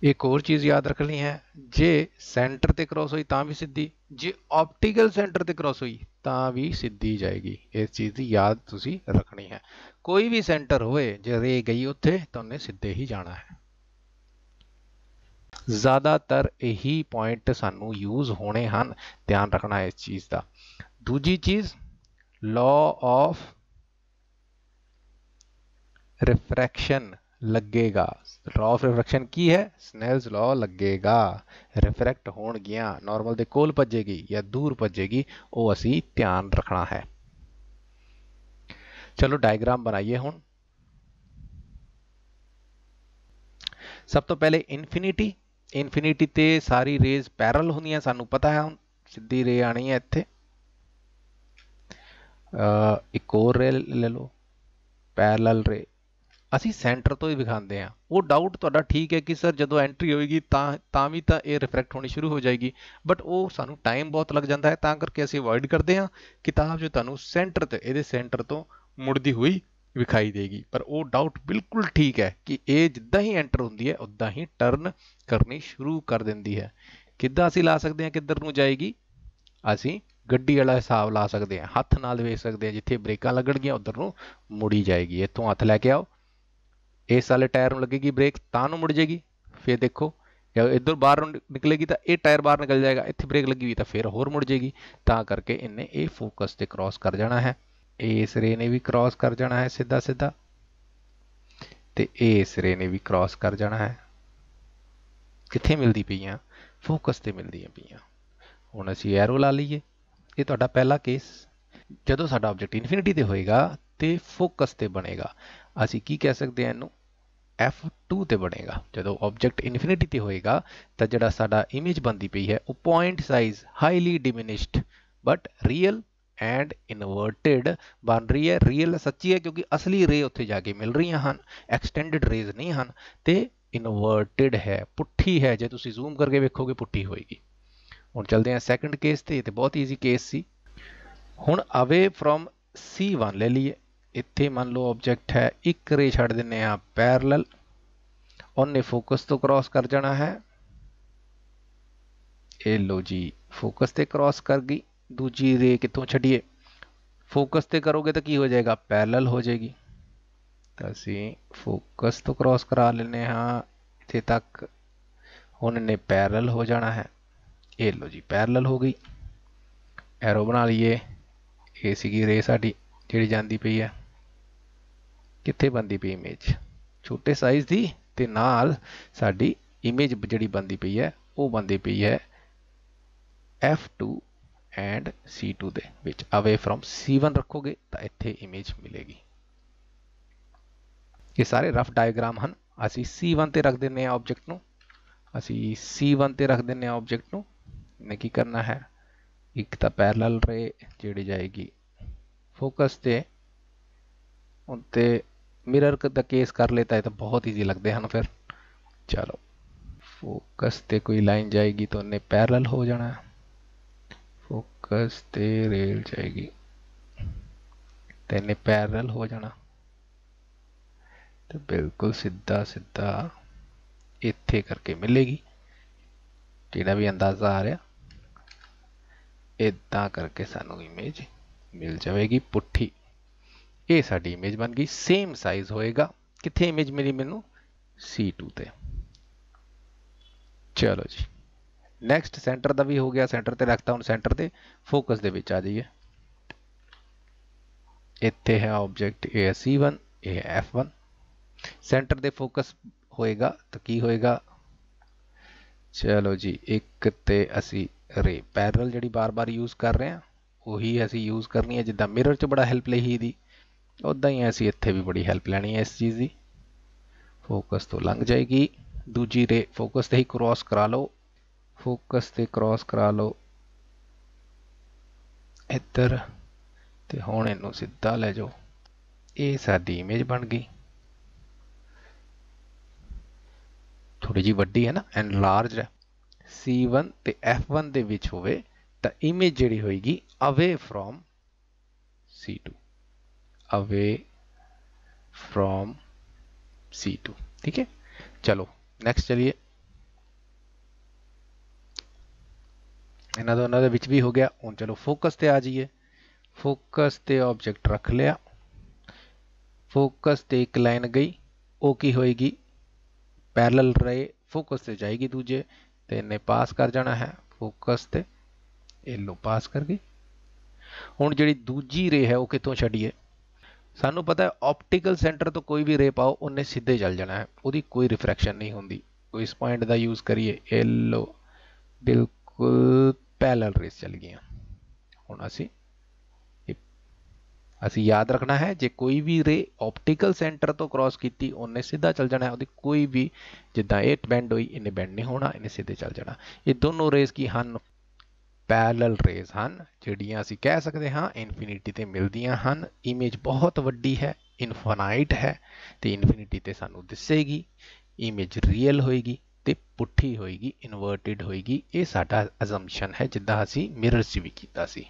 ਇੱਕ ਹੋਰ ਚੀਜ਼ ਯਾਦ ਰੱਖਣੀ ਹੈ, ਜੇ ਸੈਂਟਰ ਤੇ ਕ੍ਰਾਸ ਹੋਈ ਤਾਂ ਵੀ ਸਿੱਧੀ, ਜੇ ਆਪਟੀਕਲ ਸੈਂਟਰ ਤੇ ਕ੍ਰਾਸ ਹੋਈ ਤਾਂ ਵੀ ਸਿੱਧੀ ਜਾਏਗੀ। ਇਸ ਚੀਜ਼ ਦੀ ਯਾਦ ਤੁਸੀਂ ਰੱਖਣੀ ਹੈ। ਕੋਈ ਵੀ ਸੈਂਟਰ ਹੋਏ, ਜੇ ਰੇ ਗਈ ਉੱਥੇ ਤਾਂ ਉਹਨੇ ਸਿੱਧੇ ਹੀ ਜਾਣਾ ਹੈ। ਜ਼ਿਆਦਾਤਰ ਇਹੀ ਪੁਆਇੰਟ ਸਾਨੂੰ ਯੂਜ਼ ਹੋਣੇ ਹਨ, ਧਿਆਨ ਰੱਖਣਾ ਇਸ ਚੀਜ਼ ਦਾ। ਦੂਜੀ ਚੀਜ਼, ਲਾਅ ਆਫ ਰਿਫਰੈਕਸ਼ਨ ਲੱਗੇਗਾ। ਲਾਅ ਆਫ ਰਿਫਰੈਕਸ਼ਨ ਕੀ ਹੈ, ਸਨੈਲਸ ਲਾਅ ਲੱਗੇਗਾ। ਰਿਫਰੈਕਟ ਹੋਣਗੀਆਂ, ਨਾਰਮਲ ਦੇ ਕੋਲ ਭੱਜੇਗੀ ਜਾਂ ਦੂਰ ਭੱਜੇਗੀ, ਉਹ ਅਸੀਂ ਧਿਆਨ ਰੱਖਣਾ ਹੈ। ਚਲੋ ਡਾਇਗਰਾਮ ਬਣਾਈਏ ਹੁਣ। ਸਭ ਤੋਂ ਪਹਿਲੇ ਇਨਫਿਨਿਟੀ ਤੇ ਸਾਰੀ ਰੇਜ਼ ਪੈਰਲ ਹੁੰਦੀਆਂ, ਸਾਨੂੰ ਪਤਾ ਹੈ। ਹੁਣ ਸਿੱਧੀ ਰੇ ਆਣੀ ਹੈ ਇੱਥੇ। ਇੱਕ ਹੋਰ ਰੇ ਲੈ ਲਓ, ਪੈਰਲਲ ਰੇ। ਅਸੀਂ ਸੈਂਟਰ ਤੋਂ ਹੀ ਦਿਖਾਉਂਦੇ ਹਾਂ। ਉਹ ਡਾਊਟ ਤੁਹਾਡਾ ਠੀਕ ਹੈ ਕਿ ਸਰ ਜਦੋਂ ਐਂਟਰੀ ਹੋਏਗੀ ਤਾਂ ਵੀ ਤਾਂ ਇਹ ਰਿਫਰੈਕਟ ਹੋਣੀ ਸ਼ੁਰੂ ਹੋ ਜਾਏਗੀ, ਬਟ ਉਹ ਸਾਨੂੰ ਟਾਈਮ ਬਹੁਤ ਲੱਗ ਜਾਂਦਾ ਹੈ, ਤਾਂ ਕਰਕੇ ਅਸੀਂ ਅਵੋਇਡ ਕਰਦੇ ਹਾਂ। ਕਿਤਾਬ 'ਚ ਤੁਹਾਨੂੰ ਸੈਂਟਰ ਤੇ, ਇਹਦੇ ਸੈਂਟਰ ਤੋਂ ਮੁੜਦੀ ਹੋਈ ਵਿਖਾਈ ਦੇਗੀ। ਪਰ ਉਹ ਡਾਊਟ ਬਿਲਕੁਲ ਠੀਕ ਹੈ ਕਿ ਇਹ ਜਿੱਦਾਂ ਹੀ ਐਂਟਰ ਹੁੰਦੀ ਹੈ ਉੱਦਾਂ ਹੀ ਟਰਨ ਕਰਨੀ ਸ਼ੁਰੂ ਕਰ ਦਿੰਦੀ ਹੈ। ਕਿੱਦਾਂ ਅਸੀਂ ਲਾ ਸਕਦੇ ਹਾਂ ਕਿੱਧਰ ਨੂੰ ਜਾਏਗੀ? ਅਸੀਂ ਗੱਡੀ ਵਾਲਾ ਹਿਸਾਬ ਲਾ ਸਕਦੇ ਹਾਂ, ਹੱਥ ਨਾਲ ਵੇਖ ਸਕਦੇ ਹਾਂ। ਜਿੱਥੇ ਬ੍ਰੇਕਾਂ ਲੱਗਣਗੀਆਂ ਉੱਧਰ ਨੂੰ ਮੁੜੀ ਜਾਏਗੀ। ਇੱਥੋਂ ਹੱਥ ਲੈ ਕੇ ਆਓ, ਇਸ ਵਾਲੇ ਟਾਇਰ ਨੂੰ ਲੱਗੇਗੀ ਬ੍ਰੇਕ ਤਾਂ ਨੂੰ ਮੁੜ ਜਾਏਗੀ। ਫਿਰ ਦੇਖੋ ਇੱਧਰ ਬਾਹਰ ਨੂੰ ਨਿਕਲੇਗੀ ਤਾਂ ਇਹ ਟਾਇਰ ਬਾਹਰ ਨਿਕਲ ਜਾਏਗਾ। ਇੱਥੇ ਬ੍ਰੇਕ ਲੱਗੀ ਹੋਈ ਤਾਂ ਫਿਰ ਹੋਰ ਮੁੜ ਜਾਏਗੀ। ਤਾਂ ਕਰਕੇ ਇਹਨੇ ਇਹ ਫੋਕਸ ਤੇ ਕ੍ਰਾਸ ਕਰ ਜਾਣਾ ਹੈ। ਇਸ ਰੇ ਨੇ ਵੀ ਕ੍ਰਾਸ ਕਰ ਜਾਣਾ ਹੈ ਸਿੱਧਾ ਸਿੱਧਾ, ਤੇ ਇਸ ਰੇ ਨੇ ਵੀ ਕ੍ਰਾਸ ਕਰ ਜਾਣਾ ਹੈ। ਕਿੱਥੇ ਮਿਲਦੀ ਪਈਆਂ? ਫੋਕਸ ਤੇ ਮਿਲਦੀਆਂ ਪਈਆਂ। ਹੁਣ ਅਸੀਂ ਐਰੋ ਲਾ ਲਈਏ। ਇਹ ਤੁਹਾਡਾ ਪਹਿਲਾ ਕੇਸ। ਜਦੋਂ ਸਾਡਾ ਆਬਜੈਕਟ ਇਨਫਿਨਿਟੀ ਤੇ ਹੋਏਗਾ ਤੇ ਫੋਕਸ ਤੇ ਬਣੇਗਾ, ਅਸੀਂ ਕੀ ਕਹਿ ਸਕਦੇ ਹਾਂ ਇਹਨੂੰ? F2 ਤੇ ਬਣੇਗਾ। ਜਦੋਂ ਆਬਜੈਕਟ ਇਨਫਿਨਿਟੀ ਤੇ ਹੋਏਗਾ ਤਾਂ ਜਿਹੜਾ ਸਾਡਾ ਇਮੇਜ ਬਣਦੀ ਪਈ ਹੈ ਉਹ point size highly diminished but real and inverted ਬਣ ਰਹੀ ਹੈ। ਰੀਅਲ ਸੱਚੀ ਹੈ ਕਿਉਂਕਿ ਅਸਲੀ ਰੇ ਉੱਥੇ ਜਾ ਕੇ ਮਿਲ ਰਹੀਆਂ ਹਨ, ਐਕਸਟੈਂਡਡ ਰੇਜ਼ ਨਹੀਂ ਹਨ। ਤੇ ਇਨਵਰਟਿਡ ਹੈ, ਪੁੱਠੀ ਹੈ। ਜੇ ਤੁਸੀਂ ਜ਼ੂਮ ਕਰਕੇ ਵੇਖੋਗੇ ਪੁੱਠੀ ਹੋਏਗੀ। ਹੁਣ ਚਲਦੇ ਹਾਂ ਸੈਕੰਡ ਕੇਸ ਤੇ। ਤੇ ਬਹੁਤ ਈਜ਼ੀ ਕੇਸ ਸੀ। ਹੁਣ ਅਵੇ ਫਰੋਮ C1 ਲੈ ਲਈਏ। ਇੱਥੇ ਮੰਨ ਲਓ ਆਬਜੈਕਟ ਹੈ, ਇੱਕ ਰੇ ਛੱਡ ਦਿੰਨੇ ਆ ਪੈਰਲਲ, ਉਹਨੇ ਫੋਕਸ ਤੋਂ ਕ੍ਰਾਸ ਕਰ ਜਾਣਾ ਹੈ। ਇਹ ਲੋ ਜੀ फोकस ते क्रॉस कर गई, दूजी रे कितों छड़िए, फोकस ते करोगे तो की हो जाएगा, पैरेलल हो जाएगी। तो असी फोकस तो क्रॉस करा लेने हाँ इत्थे तक, हुण इन्हें पैरेलल हो जाना है। ये लो जी पैरेलल हो गई, एरो बना लीए। ये सीगी रे साडी जिहड़ी जांदी पई है, कित्थे बनदी पई इमेज, छोटे साइज दी ते नाल साडी इमेज जिहड़ी बनदी पई है वो बनदी पई है F2 and C2 they which. Away from C1 रखोगे तो इत्थे इमेज मिलेगी। ये सारे रफ डायग्राम हैं। असी C1 ते रख देने ऑब्जेक्ट नू, असी C1 ते रख देने ऑब्जेक्ट नू। इन्हें की करना है, एक तो पैरेलल रे जिहड़ी जाएगी फोकस ते, उनते मिरर का केस कर लेता है तो बहुत ईजी लगते हैं फिर। चलो फोकस ते कोई लाइन जाएगी तो उन्हें पैरेलल हो जाना, फोकस ते रेल जाएगी तो इन्हें पैरेलल हो जाना। तो बिल्कुल सीधा सीधा इत्थे करके मिलेगी, जिहड़ा भी अंदाजा आ रहा इदा करके सानू इमेज मिल जाएगी पुट्ठी। ये साडी इमेज बन गई, सेम साइज होएगा। कित्थे इमेज मिली मैनू, C2 ते। चलो जी नैक्सट सेंटर का भी हो गया, सेंटर ते रखता, हूँ सेंटर ते फोकस दे विच आ जाइए। इत्थे है ऑब्जेक्ट, ये है C1, ये है F1। सेंटर दे फोकस होएगा तो की होएगा, चलो जी एक ते असी रे पैरेलल जिहड़ी बार बार यूज कर रहे हैं वही असी यूज करनी है। जिद्दां मिरर च बड़ा हेल्प लई ही दी, उदा ही असी इत्थे भी बड़ी हेल्प लैनी है इस चीज़ की। फोकस तो लंघ जाएगी, दूजी रे फोकस ते ही क्रॉस करा लो, फोकस ते क्रॉस करा लो इधर, ते हुण इनू सीधा ले जाओ। ये साडी इमेज बन गई, थोड़ी जी वड्डी है ना, एनलार्ज है। C1 ते F1 दे विच होवे तो इमेज जिहड़ी होएगी away from C2, away from C2। ठीक है, चलो नैक्सट चलिए। इन्हां दोनों दे विच भी हो गया। हुण चलो फोकस ते आ जाइए। फोकस ते ऑब्जेक्ट रख लिया, फोकस ते एक लाइन गई, वो की होएगी, पैरेलल रे फोकस से जाएगी दूजे, तो इन्हें पास कर जाना है फोकस ते, ये लो पास कर गई। हुण जिहड़ी दूजी रे है वो कितों छड्डिए, सानू पता है ऑप्टिकल सेंटर तो कोई भी रे पाओ उन्हें सीधे चल जाना है, उसकी कोई रिफ्रैक्शन नहीं होंदी। तो इस पॉइंट का यूज करिए, ये लो बिल्कुल पैरेलल रेस चल गई। हुण असी याद रखना है, जे कोई भी रे ऑप्टिकल सेंटर तो क्रॉस की उन्हें सीधा चल जाना है, उसकी कोई भी जिदा ये बैंड हुई इन्हें बैंड नहीं होना, इन्हें सीधे चल जाना। ये दोनों रेस की हन पैरेलल रेस हन, जिहड़ियां असी कह सकते हाँ इनफिनिटी ते मिलदियां हन। इमेज बहुत वड्डी है, इनफाइनाइट है, तो इनफिनिटी ते सानू दिसेगी। इमेज रियल होएगी ते पुट्ठी होएगी, इनवर्टिड होएगी। ये साडा अजम्पशन है जिद्दां असी मिरर च भी कीता सी।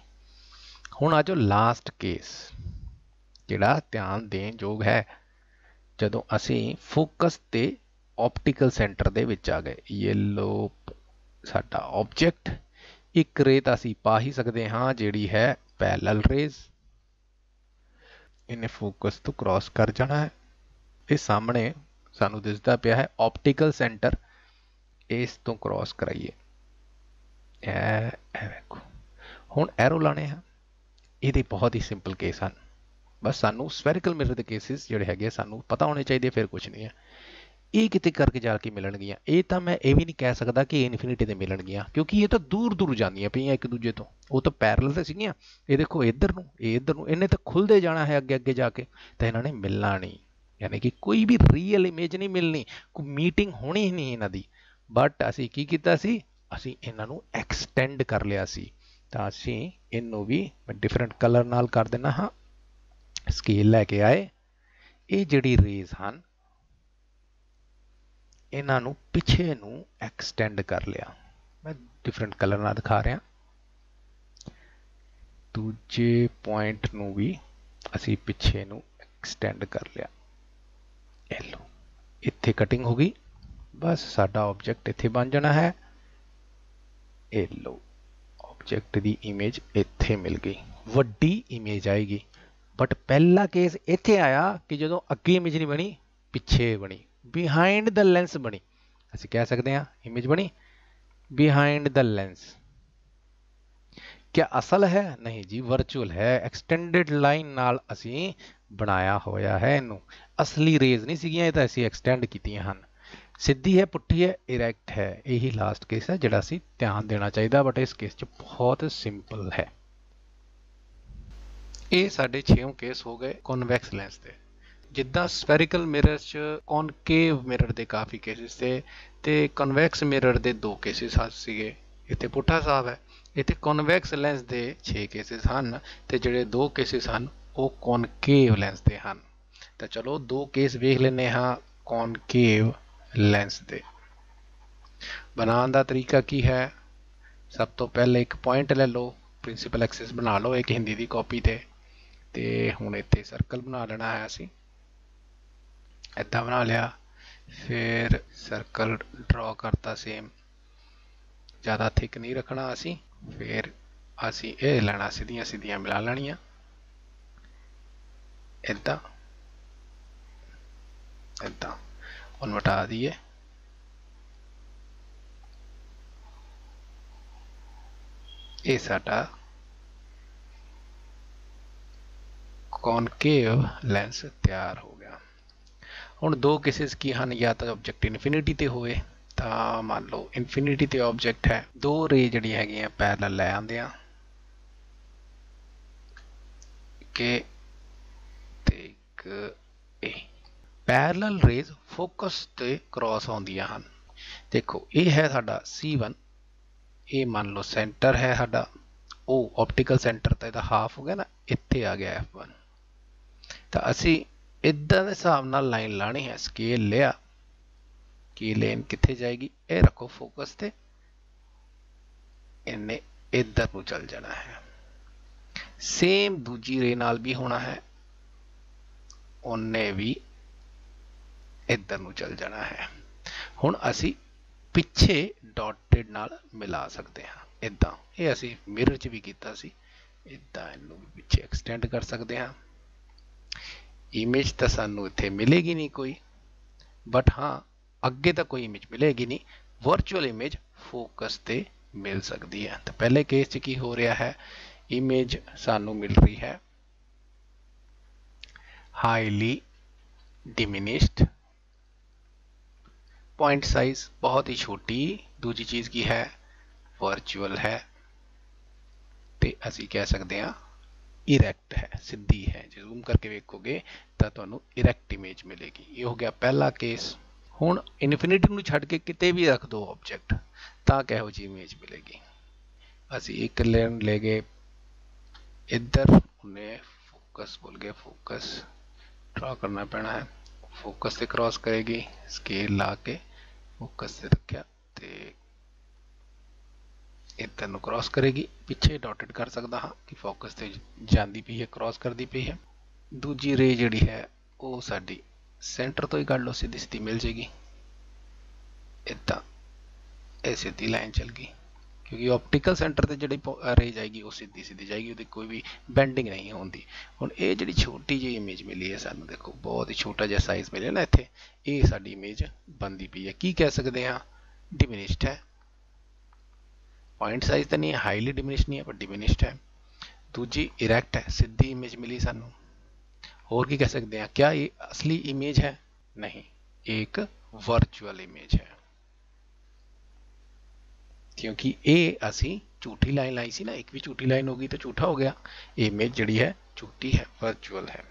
हुण आ जाओ लास्ट केस, जिहड़ा ध्यान देण योग है। जदों असी फोकस ते ऑप्टिकल सेंटर दे विच आ गए, ये लो साडा ऑब्जेक्ट, एक रे तां असी पा ही सकते हाँ जिहड़ी है पैरेलल रेज, इन्हें फोकस तो क्रॉस कर जाना है। ये सामने सानू दिसदा पिया है ऑप्टिकल सेंटर, इस तो क्रॉस कराइए, देखो हुण एरो लाने हैं। ये बहुत ही सिंपल केस हैं, बस सानू स्फेरिकल मिरर के केसिस जिहड़े हैगे सानू पता होने चाहिए, फिर कुछ नहीं है। ये कितने करके जाके मिलणगियां, ये तो मैं ये भी नहीं कह सकता कि इनफिनिटी ते मिलणगियां, क्योंकि ये तो दूर दूर जांदियां पईयां एक दूजे तो, वो तो पैरेलल ते सीगियां। ये देखो इधर नूं, ये इधर नूं, इन्हें तो खुलते जाना है अगे अगे जाके, तो इन्होंने मिलना नहीं, यानी कि कोई भी रियल इमेज नहीं मिलनी, कोई मीटिंग होनी ही नहीं इन्हां दी। बट असी की कीता सी, असी इन्हां नूं एक्सटेंड कर लिया सी। तो असी इनू भी मैं डिफरेंट कलर नाल कर देना हाँ, स्केल लैके आए। ये जिहड़ी रेज हैं इन्हां नूं पिछे नूं एक्सटेंड कर लिया, मैं डिफरेंट कलर नाल दिखा रहा। दूजे पॉइंट नूं भी असी पिछे नूं एक्सटेंड कर लिया, ये लो इत्थे कटिंग हो गई। बस साडा ऑब्जेक्ट इत्थे बन जाना है, ये लो ऑब्जेक्ट की इमेज इत्थे मिल गई, वड्डी इमेज आएगी। बट पहला केस इत्थे आया कि जो अगे इमेज नहीं बनी, पिछे बनी, बिहाइंड द लेंस बनी। असीं कह सकते हैं इमेज बनी बिहाइंड द लेंस। क्या असल है? नहीं जी, वर्चुअल है। एक्सटेंडेड लाइन नाल असीं बनाया होया है इनू। असली रेज नहीं सीगियां, ये तां असीं एक्सटेंड कीतियां हन। सीधी है, पुट्ठी है, इरैक्ट है, यही लास्ट केस है जिहड़ा असीं ध्यान देना चाहिए। बट इस केस च बहुत सिंपल है। ये साडे 6 केस हो गए कॉन्वैक्स लेंस दे। जिद्दां स्फेरिकल मिरर च कॉनकेव मिरर दे काफ़ी केसिस थे ते कन्वैक्स मिरर दे 2 केसिस सीगे। इत्थे पुट्ठा साफ है। इत्थे कॉन्वैक्स लेंस दे 6 केसिस हैं ते जिहड़े 2 केसिस हैं वो कॉनकेव लेंस दे हैं। तो चलो 2 केस वेख लेने हाँ कॉनकेव लेंस दे। बनाने का तरीका की है? सब तो पहले एक पॉइंट ले लो, प्रिंसीपल एक्सिस बना लो एक हिंदी की कॉपी ते हुण इत्थे सर्कल बना लेना है। असीं इदा बना लिया, फिर सर्कल ड्रॉ करता सेम, ज़्यादा थिक नहीं रखना असी। फिर असी ये लेना सीधियां सीधियां मिला लेनियां इदा इदा। हुण मिटा दीए। ये साडा कॉनकेव लेंस तैयार हो गया। हुण 2 केसिस की हैं, या तो ऑब्जेक्ट इनफिनिटी ते होए, तो मान लो इनफिनिटी ते ऑब्जेक्ट है, 2 रे जिहड़ी हैगियां पैरेलल लै आंदे आ के ते एक ए। पैरेलल रेज फोकस ते क्रॉस आउंदियां हन। देखो ये है साडा C1, ये मान लो सेंटर है साडा ओ ऑप्टिकल सेंटर, तो यदा हाफ हो गया ना, इत्थे आ गया F1। तो असी इदा के हिसाब नाल लाइन लानी है। स्केल लिया कि लेन कित्थे जाएगी, ये रखो फोकस ते, इन्हें इधर को चल जाना है। सेम दूजी रे नाल भी होना है, उन्हें भी इधर को चल जाना है। हुण असी पिछे डॉटेड नाल मिला सकते हैं इदा। ये असी मिरर च भी कीता सी, इदा इनू भी पिछे एक्सटेंड कर सकते हैं। इमेज तो सानू इत्थे मिलेगी नहीं कोई, बट हाँ अगे तो कोई इमेज मिलेगी नहीं, वर्चुअल इमेज फोकस ते मिल सकती है। तो पहले केस च की हो रहा है, इमेज सानू मिल रही है हाईली डिमिनिश्ड, पॉइंट साइज बहुत ही छोटी। दूसरी चीज की है वर्चुअल है, ते असी कह सकते हैं इरैक्ट है, सीधी है। जो जूम करके वेखोगे तो तुहानू इरैक्ट इमेज मिलेगी। ये हो गया पहला केस। हुण इनफिनिटी नूं छड्ड के किते भी रख दो ऑब्जेक्ट, तां किहो जी इमेज मिलेगी। असी एक लेन ले गए इधर, उन्हें फोकस बोल गए, फोकस ड्रॉ करना पैना है। फोकस से क्रॉस करेगी, स्केल ला के फोकस से रखा तो इधर नूं क्रॉस करेगी। पिछे डॉटेड कर सकता हाँ कि फोकस से जाती पई है, क्रॉस करती पई है। दूजी रे जिहड़ी है वो साडी सेंटर तो ही कढ़ लो, सीधी सीधी मिल जाएगी इदा। ये सीधी लाइन चल गई, क्योंकि ऑप्टिकल सेंटर से जी रे जाएगी वो सीधी सीधी जाएगी, वो कोई भी बेंडिंग नहीं होती। हुण ये जी छोटी जी इमेज मिली है सानू, देखो बहुत ही छोटा जिहा साइज मिले ना इत्थे, ये साडी इमेज बनती पई है। की कह सकते हैं? डिमिनिश्ड है। पॉइंट साइज तो नहीं है, हाईली डिमिनिश्ड नहीं है, पर डिमिनिश्ड है। दूजी इरैक्ट है, सीधी इमेज मिली सानू। और की कह सकते हैं? क्या ये असली इमेज है? नहीं, एक वर्चुअल इमेज है, क्योंकि ये असी झूठी लाइन लाई सी ना, एक भी झूठी लाइन होगी तो झूठा हो गया। इमेज जिहड़ी है झूठी है, वर्चुअल है।